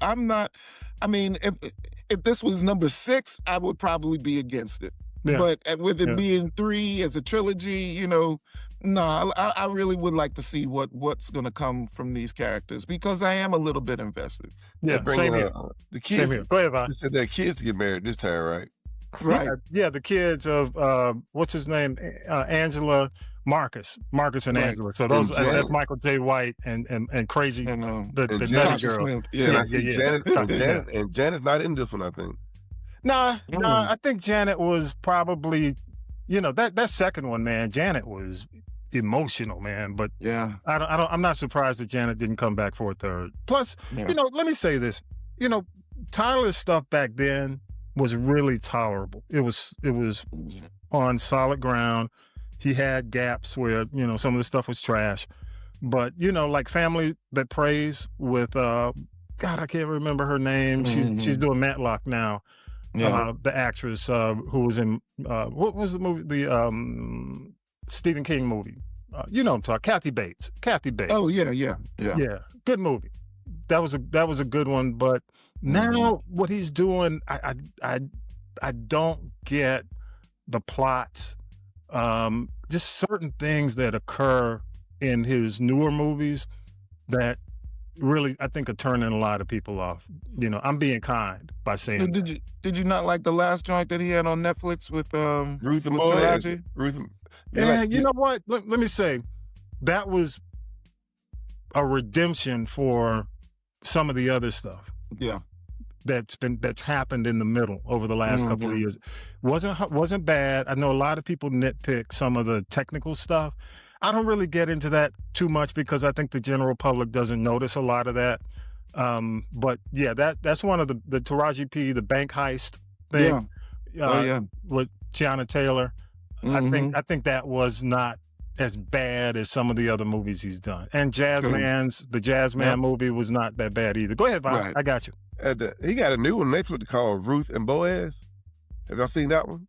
Speaker 4: if this was number 6, I would probably be against it. Yeah. But with it being 3 as a trilogy, you know, I really would like to see what's going to come from these characters, because I am a little bit invested.
Speaker 2: Yeah, same here.
Speaker 3: The kids,
Speaker 2: same here. Go ahead, Vaughn.
Speaker 3: They said their kids get married this time, right?
Speaker 4: Right.
Speaker 2: Yeah, the kids of, what's his name? Angela Marcus and
Speaker 4: Right.
Speaker 2: Angela. So those
Speaker 3: And Janet.
Speaker 2: that's Michael J. White and Crazy,
Speaker 4: And
Speaker 2: the
Speaker 3: and
Speaker 2: nutty
Speaker 3: Janet.
Speaker 2: girl.
Speaker 4: Smith.
Speaker 3: Yeah, and I
Speaker 2: Yeah,
Speaker 3: see
Speaker 2: yeah.
Speaker 3: Janet, and
Speaker 2: Yeah.
Speaker 3: Janet's not in this one, I think.
Speaker 2: Nah,
Speaker 4: Mm.
Speaker 2: I think Janet was probably, that second one, man. Janet was emotional, man. But
Speaker 4: Yeah.
Speaker 2: I'm not surprised that Janet didn't come back for a third. Plus,
Speaker 4: Yeah.
Speaker 2: let me say this. Tyler's stuff back then was really tolerable. It was on solid ground. He had gaps where, some of the stuff was trash. But, like Family That Prays with God, I can't remember her name. She's doing Matlock now.
Speaker 4: Yeah.
Speaker 2: The actress who was in what was the movie? The Stephen King movie. You know what I'm talking. Kathy Bates.
Speaker 4: Oh yeah. Yeah.
Speaker 2: Good movie. That was a good one. But now what he's doing, I don't get the plots. Just certain things that occur in his newer movies that really, I think, are turning a lot of people off. I'm being kind by saying.
Speaker 4: Did you not like the last joint that he had on Netflix with
Speaker 3: Ruth and
Speaker 4: with
Speaker 3: Boaz.
Speaker 4: Taraji?
Speaker 3: Ruth.
Speaker 2: Yeah, you know what? Let me say, that was a redemption for some of the other stuff
Speaker 4: Yeah.
Speaker 2: that's happened in the middle over the last couple of years. Wasn't bad. I know a lot of people nitpick some of the technical stuff. I don't really get into that too much because I think the general public doesn't notice a lot of that. But yeah, that's one of the Taraji P, the bank heist thing.
Speaker 4: Yeah.
Speaker 2: With Tiana Taylor. I think that was not as bad as some of the other movies he's done. And the Jazzman movie was not that bad either. Go ahead, Bob.
Speaker 4: Right.
Speaker 2: I got you.
Speaker 3: He got a new one next week called Ruth and Boaz. Have y'all seen that one?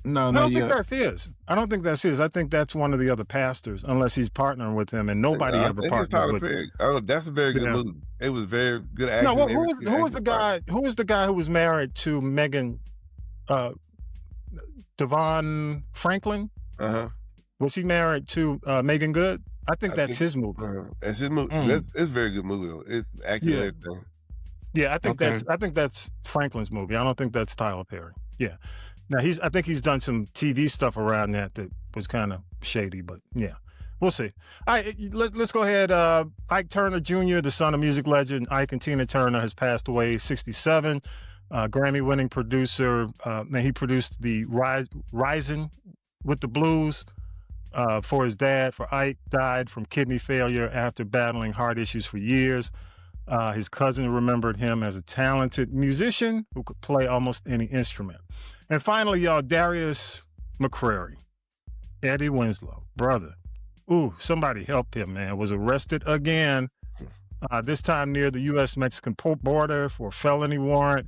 Speaker 4: No,
Speaker 2: I
Speaker 4: not
Speaker 2: don't
Speaker 4: yet.
Speaker 2: think that's his. I don't think that's his. I think that's one of the other pastors, unless he's partnering with him, and nobody
Speaker 3: I
Speaker 2: ever
Speaker 3: think it's
Speaker 2: partners
Speaker 3: Tyler
Speaker 2: with him.
Speaker 3: Perry. I don't know. That's a very good movie. It was very good acting.
Speaker 2: No, who was the guy? Who was the guy who was married to Megan? Devon Franklin. Was he married to Megan Good? I think that's his movie.
Speaker 3: That's his movie. It's a very good movie though. It's acting and everything.
Speaker 2: Yeah, I think that's Franklin's movie. I don't think that's Tyler Perry. Yeah. Now I think he's done some TV stuff around that was kind of shady, but yeah, we'll see. All right, let's go ahead. Ike Turner Jr., the son of music legend Ike and Tina Turner, has passed away, 67. Grammy-winning producer. He produced the Rising with the Blues for his dad. For Ike, died from kidney failure after battling heart issues for years. His cousin remembered him as a talented musician who could play almost any instrument. And finally, y'all, Darius McCrary, Eddie Winslow, brother. Ooh, somebody help him, man. Was arrested again, this time near the U.S.-Mexican border for a felony warrant.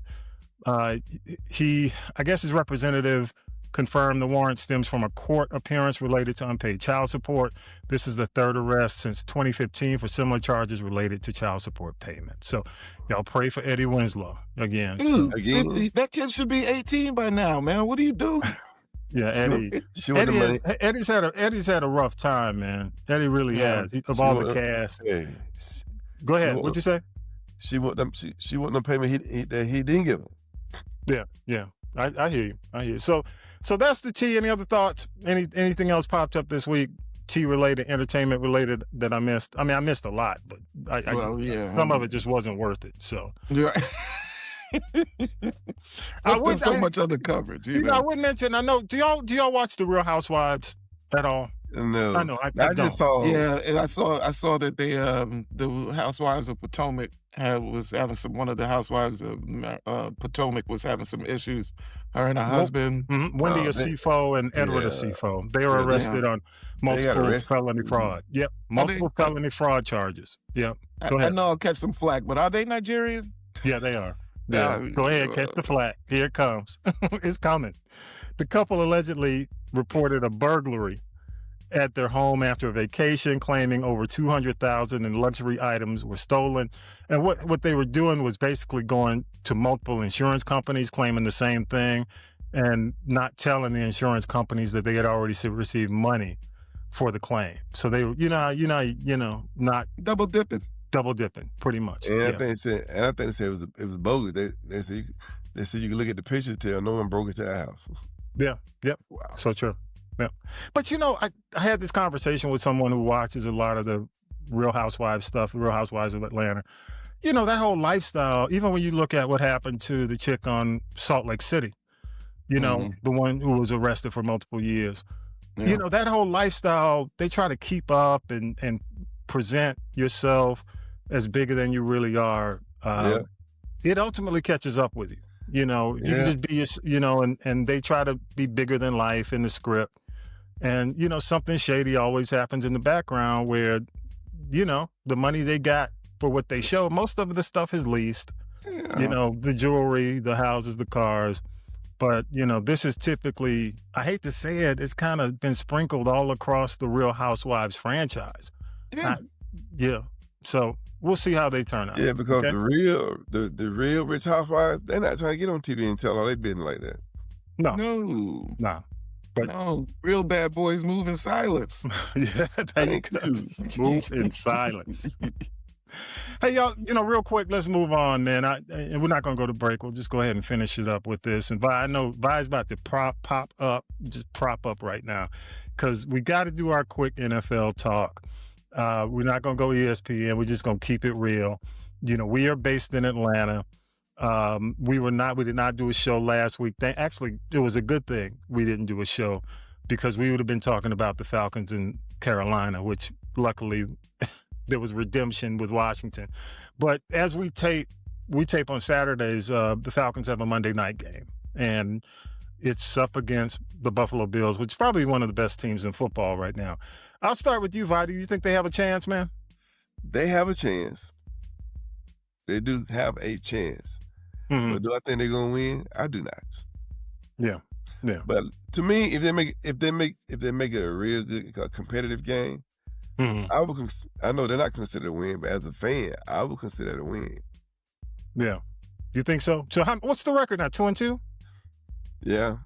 Speaker 2: I guess his representative confirmed the warrant stems from a court appearance related to unpaid child support. This is the third arrest since 2015 for similar charges related to child support payments. So y'all pray for Eddie Winslow again.
Speaker 4: Dude, that kid should be 18 by now, man. What are you doing?
Speaker 2: Yeah, Eddie. Eddie's had a rough time, man. Eddie really has. Of all the cast.
Speaker 3: Hey,
Speaker 2: Go ahead. What'd you say?
Speaker 3: She want them. She want them payment that he didn't give him.
Speaker 2: Yeah. I hear you. So that's the T. Any other thoughts? Anything else popped up this week? T related, entertainment related that I missed. I mean, I missed a lot, but some of it just wasn't worth it. So
Speaker 4: there's so much other coverage. You know?
Speaker 2: I would mention. I know. Do y'all watch The Real Housewives at all?
Speaker 3: No,
Speaker 2: I know. I
Speaker 3: just saw.
Speaker 4: Yeah, and I saw that they the Housewives of Potomac was having one of the Housewives of Potomac was having some issues. Her and her husband,
Speaker 2: Wendy Acifo and Edward Acifo, they were arrested on multiple felony fraud. Yep, multiple felony fraud charges. Yep. Go ahead.
Speaker 4: I know I'll catch some flack, but are they Nigerian?
Speaker 2: Yeah, they are. Yeah. Go ahead, catch the flack. Here it comes. It's coming. The couple allegedly reported a burglary at their home after a vacation, claiming over $200,000 in luxury items were stolen. And what they were doing was basically going to multiple insurance companies, claiming the same thing, and not telling the insurance companies that they had already received money for the claim. So they were, not
Speaker 4: double dipping,
Speaker 2: pretty much.
Speaker 3: And I think they said it was bogus. They said you can look at the pictures, tell no one broke into the house.
Speaker 2: Yeah. Yep. Wow. So true. Yeah. But, I had this conversation with someone who watches a lot of the Real Housewives stuff, the Real Housewives of Atlanta. That whole lifestyle, even when you look at what happened to the chick on Salt Lake City, the one who was arrested for multiple years. Yeah. That whole lifestyle, they try to keep up and present yourself as bigger than you really are. It ultimately catches up with you. You can just be, and they try to be bigger than life in the script. And, something shady always happens in the background where, the money they got for what they show, most of the stuff is leased. Yeah. The jewelry, the houses, the cars. But, this is typically, I hate to say it, it's kind of been sprinkled all across the Real Housewives franchise. Yeah. So we'll see how they turn out.
Speaker 3: Yeah, because the real Rich Housewives, they're not trying to get on TV and tell all they business like that.
Speaker 4: No.
Speaker 2: But
Speaker 4: no, real bad boys move in silence.
Speaker 2: Yeah, they move in silence. Hey, y'all, real quick, let's move on, man. And we're not going to go to break. We'll just go ahead and finish it up with this. And I know Vi's about to prop up right now because we got to do our quick NFL talk. We're not going to go ESPN. We're just going to keep it real. We are based in Atlanta. We did not do a show last week. Actually, it was a good thing we didn't do a show because we would have been talking about the Falcons in Carolina, which luckily there was redemption with Washington. But as we tape on Saturdays, the Falcons have a Monday night game, and it's up against the Buffalo Bills, which is probably one of the best teams in football right now. I'll start with you, Vi. Do you think they have a chance, man?
Speaker 3: They have a chance. They do have a chance. Mm-hmm. But do I think they're gonna win? I do not.
Speaker 2: Yeah.
Speaker 3: But to me, if they make it a real good competitive game, I know they're not considered a win, but as a fan, I would consider it a win.
Speaker 2: Yeah. You think so? So what's the record now? 2-2?
Speaker 3: Yeah.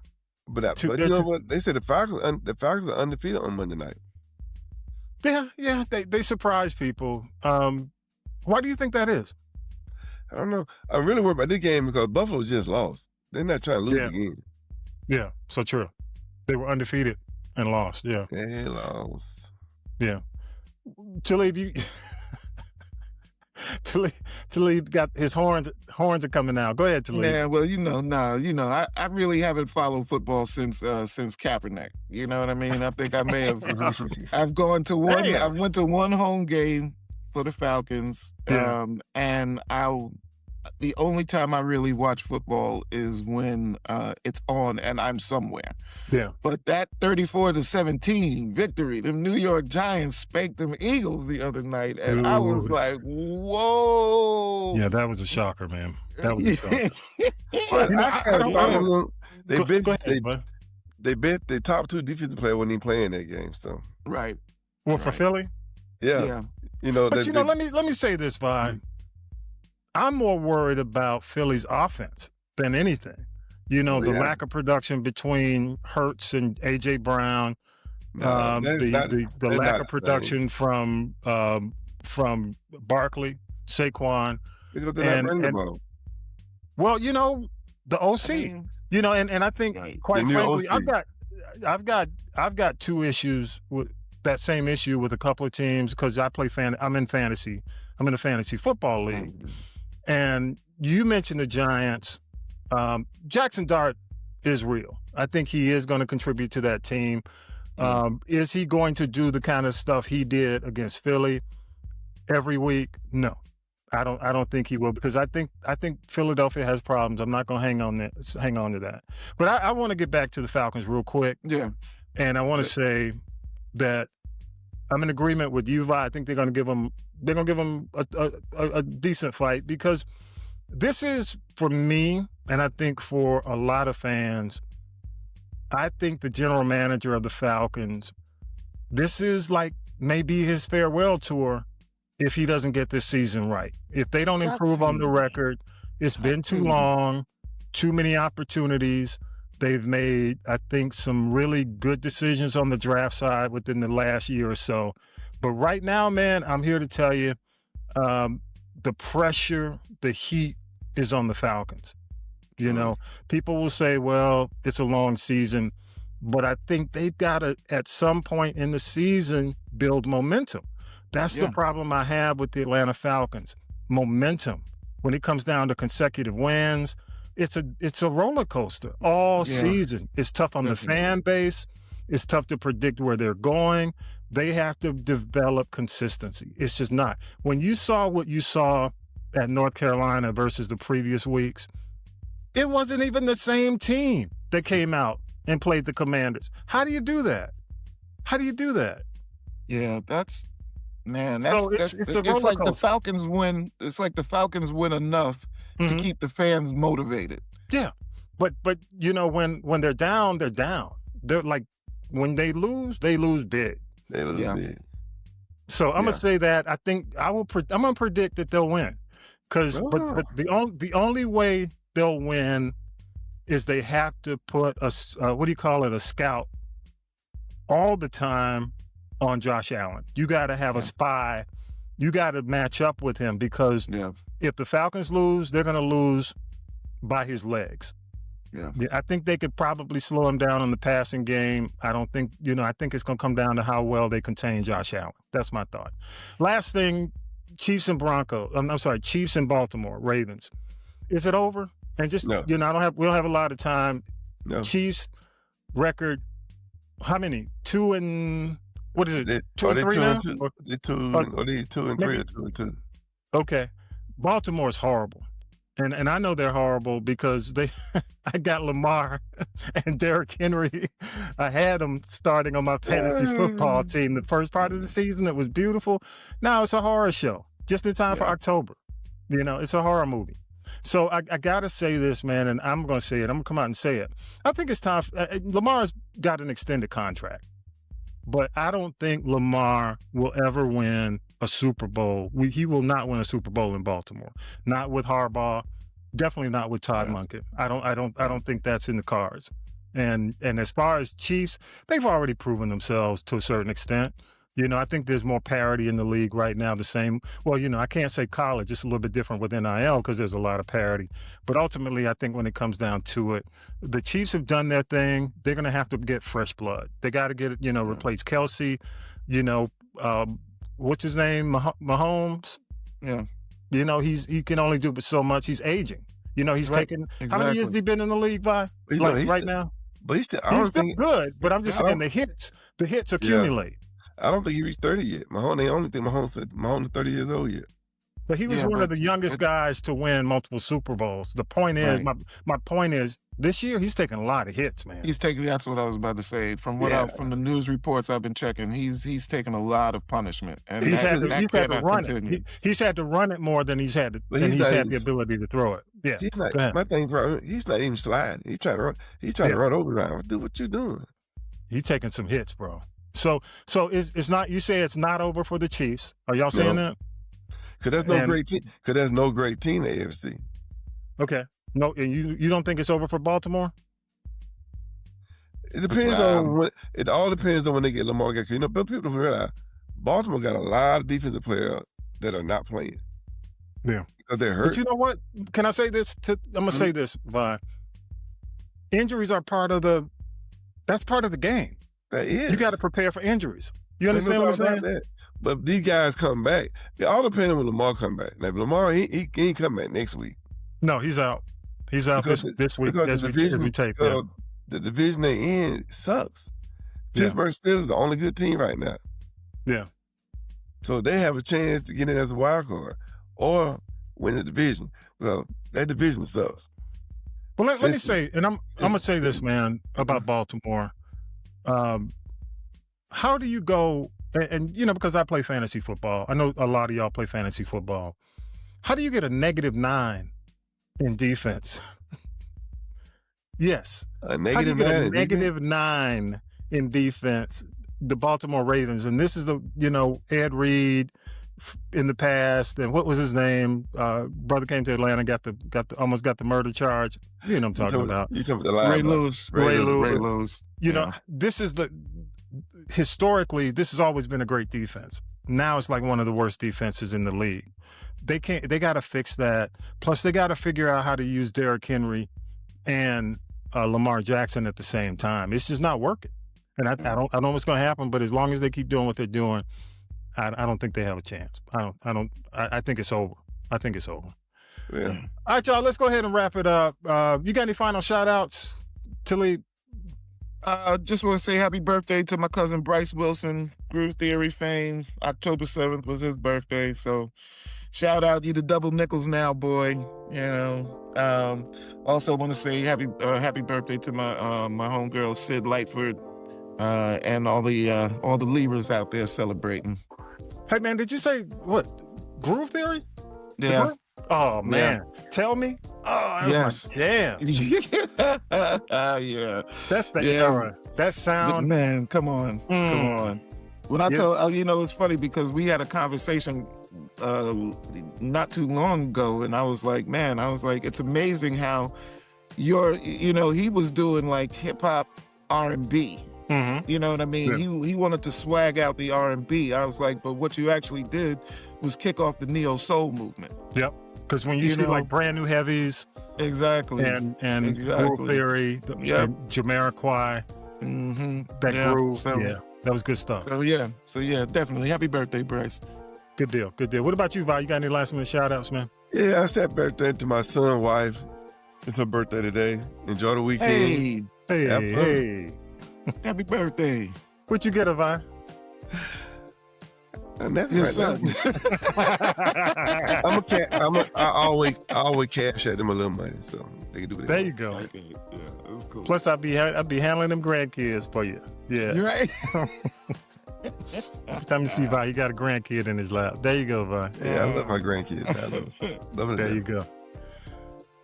Speaker 3: But you know what? They said the Falcons are undefeated on Monday night.
Speaker 2: Yeah. They surprise people. Why do you think that is?
Speaker 3: I don't know. I'm really worried about this game because Buffalo just lost. They're not trying to lose again.
Speaker 2: Yeah, so true. They were undefeated and lost. Yeah.
Speaker 3: They lost.
Speaker 2: Yeah. Talib got his horns are coming out. Go ahead, Talib.
Speaker 4: Yeah, well, I really haven't followed football since Kaepernick. You know what I mean? I think I may have. I've gone to one. I went to one home game for the Falcons, and the only time I really watch football is when it's on and I'm somewhere.
Speaker 2: Yeah.
Speaker 4: But that 34-17 victory, the New York Giants spanked them Eagles the other night, and I was like, whoa.
Speaker 2: Yeah, that was a shocker, man. That was a shocker.
Speaker 3: They bet the top two defensive player wasn't even playing that game, so.
Speaker 4: Right.
Speaker 2: Well, for Philly?
Speaker 3: Yeah.
Speaker 2: Let me say this, Vi. I'm more worried about Philly's offense than anything. The lack of production between Hurts and A.J. Brown, the lack of production from Barkley, Saquon.
Speaker 3: Because they're not running the ball.
Speaker 2: Well, the OC. And I think, quite frankly, I've got two issues with that same issue with a couple of teams because I'm in fantasy. I'm in a fantasy football league. And you mentioned the Giants. Jackson Dart is real. I think he is going to contribute to that team. Is he going to do the kind of stuff he did against Philly every week? No, I don't think he will because I think Philadelphia has problems. I'm not going to hang on to that. But I want to get back to the Falcons real quick.
Speaker 4: Yeah.
Speaker 2: And I want to say that I'm in agreement with you, Vi. I think they're going to give them a decent fight because this is, for me, and I think for a lot of fans, I think the general manager of the Falcons, this is like maybe his farewell tour if he doesn't get this season right. If they don't improve on the record, it's been too long, too many opportunities. They've made, I think, some really good decisions on the draft side within the last year or so. But right now, man, I'm here to tell you, the pressure, the heat is on the Falcons. People will say, well, it's a long season. But I think they've got to, at some point in the season, build momentum. That's the problem I have with the Atlanta Falcons. Momentum. When it comes down to consecutive wins, it's a roller coaster all season. It's tough on the fan base. It's tough to predict where they're going. They have to develop consistency. It's just not. When you saw what you saw at North Carolina versus the previous weeks, it wasn't even the same team that came out and played the Commanders. How do you do that? How do you do that?
Speaker 4: Yeah, that's man.
Speaker 2: So
Speaker 4: That's it's like the Falcons win. It's like the Falcons win enough to keep the fans motivated.
Speaker 2: Yeah, but you know when they're down, they're down. They're like when they lose big.
Speaker 3: They lose big.
Speaker 2: So I'm gonna say that I think I'm gonna predict that they'll win, because but the only way they'll win is they have to put a a scout all the time on Josh Allen. You got to have a spy. You got to match up with him, because if the Falcons lose, they're going to lose by his legs. Yeah, I think they could probably slow him down on the passing game. I don't think, I think it's going to come down to how well they contain Josh Allen. That's my thought. Last thing, Chiefs and Chiefs and Baltimore Ravens. Is it over? And just, we don't have a lot of time. No. Chiefs record, how many? 2 and, what is it? 2 and 3 now?
Speaker 3: They're 2 and 3 or 2 and 2.
Speaker 2: Okay. Baltimore's horrible. And I know they're horrible because I got Lamar and Derrick Henry. I had them starting on my fantasy football team the first part of the season. It was beautiful. Now it's a horror show, just in time for October. It's a horror movie. So I got to say this, man, and I'm going to say it. I'm going to come out and say it. I think it's time. Lamar's got an extended contract, but I don't think Lamar will ever win a Super Bowl. He will not win a Super Bowl in Baltimore. Not with Harbaugh. Definitely not with Todd Monken. I don't think that's in the cards. And as far as Chiefs, they've already proven themselves to a certain extent. I think there's more parity in the league right now. The same, I can't say college. It's a little bit different with NIL because there's a lot of parity. But ultimately, I think when it comes down to it, the Chiefs have done their thing. They're going to have to get fresh blood. They got to get, replace Kelsey, what's his name? Mahomes. Yeah. He can only do so much. He's aging. He's taking, how many years has he been in the league, Vi? Right now?
Speaker 3: But he's still
Speaker 2: good, but I'm just saying the hits accumulate.
Speaker 3: I don't think he reached 30 yet. I only think Mahomes is 30 years old yet.
Speaker 2: But he was one of the youngest guys to win multiple Super Bowls. The point is, my point is, this year he's taking a lot of hits, man.
Speaker 4: That's what I was about to say. From from the news reports I've been checking, he's taken a lot of punishment, and
Speaker 2: he's had to run it. He's had to run it more than he's had the ability to throw it. Yeah,
Speaker 3: he's not. My thing, bro, he's not even sliding. He's trying to run. He's trying to run over now. Do what you doing?
Speaker 2: He's taking some hits, bro. So it's not. You say it's not over for the Chiefs. Are y'all saying that?
Speaker 3: Because there's no great team. Because there's no great team in the AFC.
Speaker 2: Okay. No, and you don't think it's over for Baltimore?
Speaker 3: It depends on when. It all depends on when they get Lamar. But people don't realize Baltimore got a lot of defensive players that are not playing.
Speaker 2: Yeah,
Speaker 3: because they're hurt.
Speaker 2: But you know what? Can I say this? I'm gonna say this, Vi. Injuries are part of the. That's part of the game.
Speaker 3: That is.
Speaker 2: You got to prepare for injuries. You understand what I'm saying?
Speaker 3: That. But these guys come back. It all depends on when Lamar come back. Now, if Lamar, he ain't come back next week.
Speaker 2: No, he's out. He's out this week.
Speaker 3: Because the division they in sucks. Pittsburgh still is the only good team right now.
Speaker 2: Yeah.
Speaker 3: So they have a chance to get in as a wild card or win the division. Well, that division sucks.
Speaker 2: Well, let me say, and I'm gonna say this, man, about Baltimore. How do you go? And because I play fantasy football, I know a lot of y'all play fantasy football. How do you get a -9 in defense? Yes.
Speaker 3: A -9
Speaker 2: in defense. The Baltimore Ravens, and this is Ed Reed in the past, and what was his name? Brother came to Atlanta, almost got the murder charge. You know what I'm talking about.
Speaker 3: You talking about the
Speaker 4: Ray Lewis.
Speaker 2: Ray Lewis. This is historically, this has always been a great defense. Now it's like one of the worst defenses in the league. They got to fix that. Plus they got to figure out how to use Derrick Henry and Lamar Jackson at the same time. It's just not working. And I don't know what's going to happen, but as long as they keep doing what they're doing, I don't think they have a chance. I think it's over. I think it's over.
Speaker 3: Yeah.
Speaker 2: All right, y'all, let's go ahead and wrap it up. You got any final shout-outs, Talib?
Speaker 4: Just want to say happy birthday to my cousin Bryce Wilson, Groove Theory fame. October 7th was his birthday, so shout out, you the double nickels now, boy. You know. Also want to say happy birthday to my my homegirl Sid Lightford, and all the Libras out there celebrating.
Speaker 2: Hey man, did you say what? Groove Theory?
Speaker 4: Yeah.
Speaker 2: Oh man, tell me. Oh, that's my jam.
Speaker 4: Yeah.
Speaker 2: That's the era. That sound.
Speaker 4: Man, come on. Come on. When I tell, it's funny because we had a conversation not too long ago, and I was like, it's amazing how he was doing like hip hop R&B.
Speaker 2: Mm-hmm.
Speaker 4: You know what I mean? Yeah. He wanted to swag out the R&B. I was like, but what you actually did was kick off the neo soul movement.
Speaker 2: Yep. Because when you see like Brand New Heavies,
Speaker 4: exactly,
Speaker 2: and Groove Theory, and Jamiroquai, that groove, that was good stuff.
Speaker 4: So yeah, definitely. Happy birthday, Bryce.
Speaker 2: Good deal. What about you, Vi? You got any last minute shout outs, man?
Speaker 3: Yeah, I said birthday to my son's wife. It's her birthday today. Enjoy the weekend.
Speaker 2: Hey.
Speaker 4: Happy birthday.
Speaker 2: What you get, Vi?
Speaker 3: And that's
Speaker 4: your son.
Speaker 3: I always cash at them a little money, so they can do what they want.
Speaker 2: You go.
Speaker 4: Okay. Yeah, that's cool.
Speaker 2: Plus, I'll be handling them grandkids for you. Yeah,
Speaker 4: you're right.
Speaker 2: Every time you see Vi, he got a grandkid in his lap. There you go, Vi.
Speaker 3: Yeah, I love my grandkids. I love it.
Speaker 2: There you go.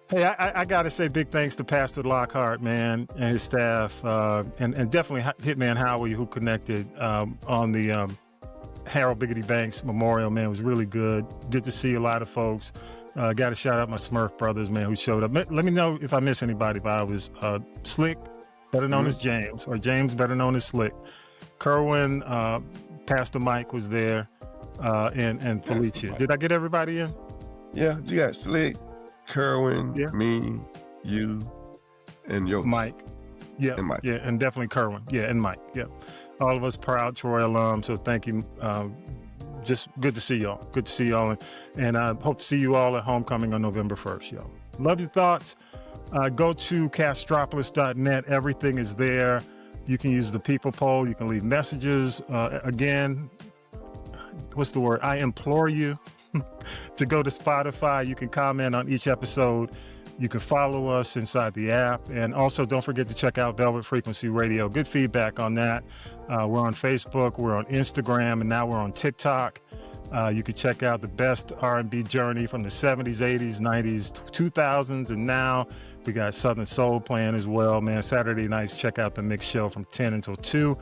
Speaker 2: Hey, I got to say big thanks to Pastor Lockhart, man, and his staff, and definitely Hitman Howie, who connected on the Harold Biggity Banks Memorial, man. It was really good. Good to see a lot of folks. Got to shout out my Smurf brothers, man, who showed up. Let me know if I miss anybody. If I was Slick, better known as James, or James, better known as Slick. Kerwin, Pastor Mike was there, and Felicia. Did I get everybody in?
Speaker 3: Yeah, you got Slick, Kerwin, me, you, and your
Speaker 2: Mike. Yeah,
Speaker 3: and Mike.
Speaker 2: Yeah, and definitely Kerwin. Yeah, and Mike. Yeah. All of us proud Troy alums, so thank you. Just good to see y'all. Good to see y'all. And I hope to see you all at homecoming on November 1st, y'all. Love your thoughts. Go to castropolis.net. Everything is there. You can use the people poll. You can leave messages. Again, what's the word? I implore you to go to Spotify. You can comment on each episode. You can follow us inside the app. And also don't forget to check out Velvet Frequency Radio. Good feedback on that. We're on Facebook, we're on Instagram, and now we're on TikTok. You can check out the best R&B journey from the 70s, 80s, 90s, 2000s, and now we got Southern Soul playing as well, man. Saturday nights, check out the mix show from 10 until 2.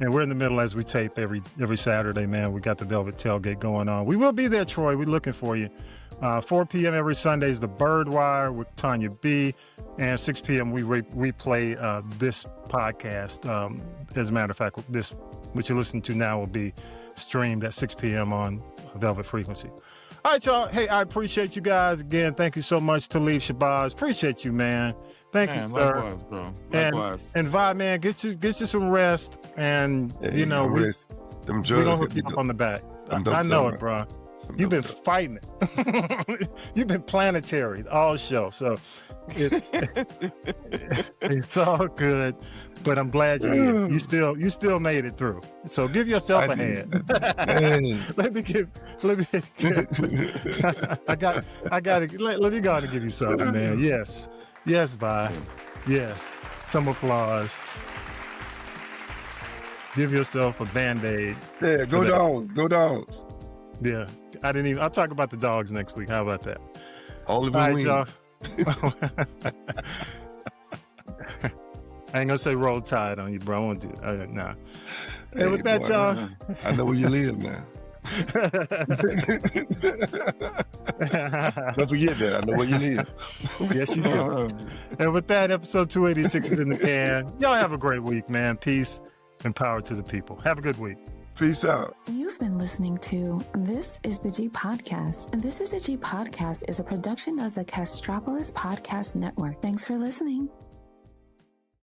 Speaker 2: And we're in the middle as we tape every Saturday, man. We got the Velvet Tailgate going on. We will be there, Troy. We're looking for you. 4 p.m. every Sunday is the Birdwire with Tanya B. And 6 p.m. we replay this podcast. As a matter of fact, this, what you listen to now, will be streamed at 6 p.m. on Velvet Frequency. All right, y'all. Hey, I appreciate you guys. Again, thank you so much, Talib Shabazz. Appreciate you, man. Thank you, sir.
Speaker 4: Likewise, bro. Likewise.
Speaker 2: And Vi, man, get you some rest. And, we're going to hook you up on the back. I know it, bro. You've been fighting it. You've been planetary all show. So it's all good. But I'm glad you're here. You still made it through. So give yourself a hand. Let me go and give you something, man. Yes, Vi. Yes. Some applause. Give yourself a Band-Aid.
Speaker 3: Yeah, go dogs.
Speaker 2: Yeah. I'll talk about the dogs next week. How about that?
Speaker 3: All
Speaker 2: right, y'all. I ain't gonna say roll tide on you, bro. I won't do it. Nah. Hey, with that, y'all.
Speaker 3: I know where you live now. Don't forget that. I know where you live.
Speaker 2: Yes, you do. And with that, episode 286 is in the can. Y'all have a great week, man. Peace and power to the people. Have a good week.
Speaker 3: Peace out.
Speaker 12: You've been listening to This is the G Podcast. And This is the G Podcast is a production of the Castropolis Podcast Network. Thanks for listening.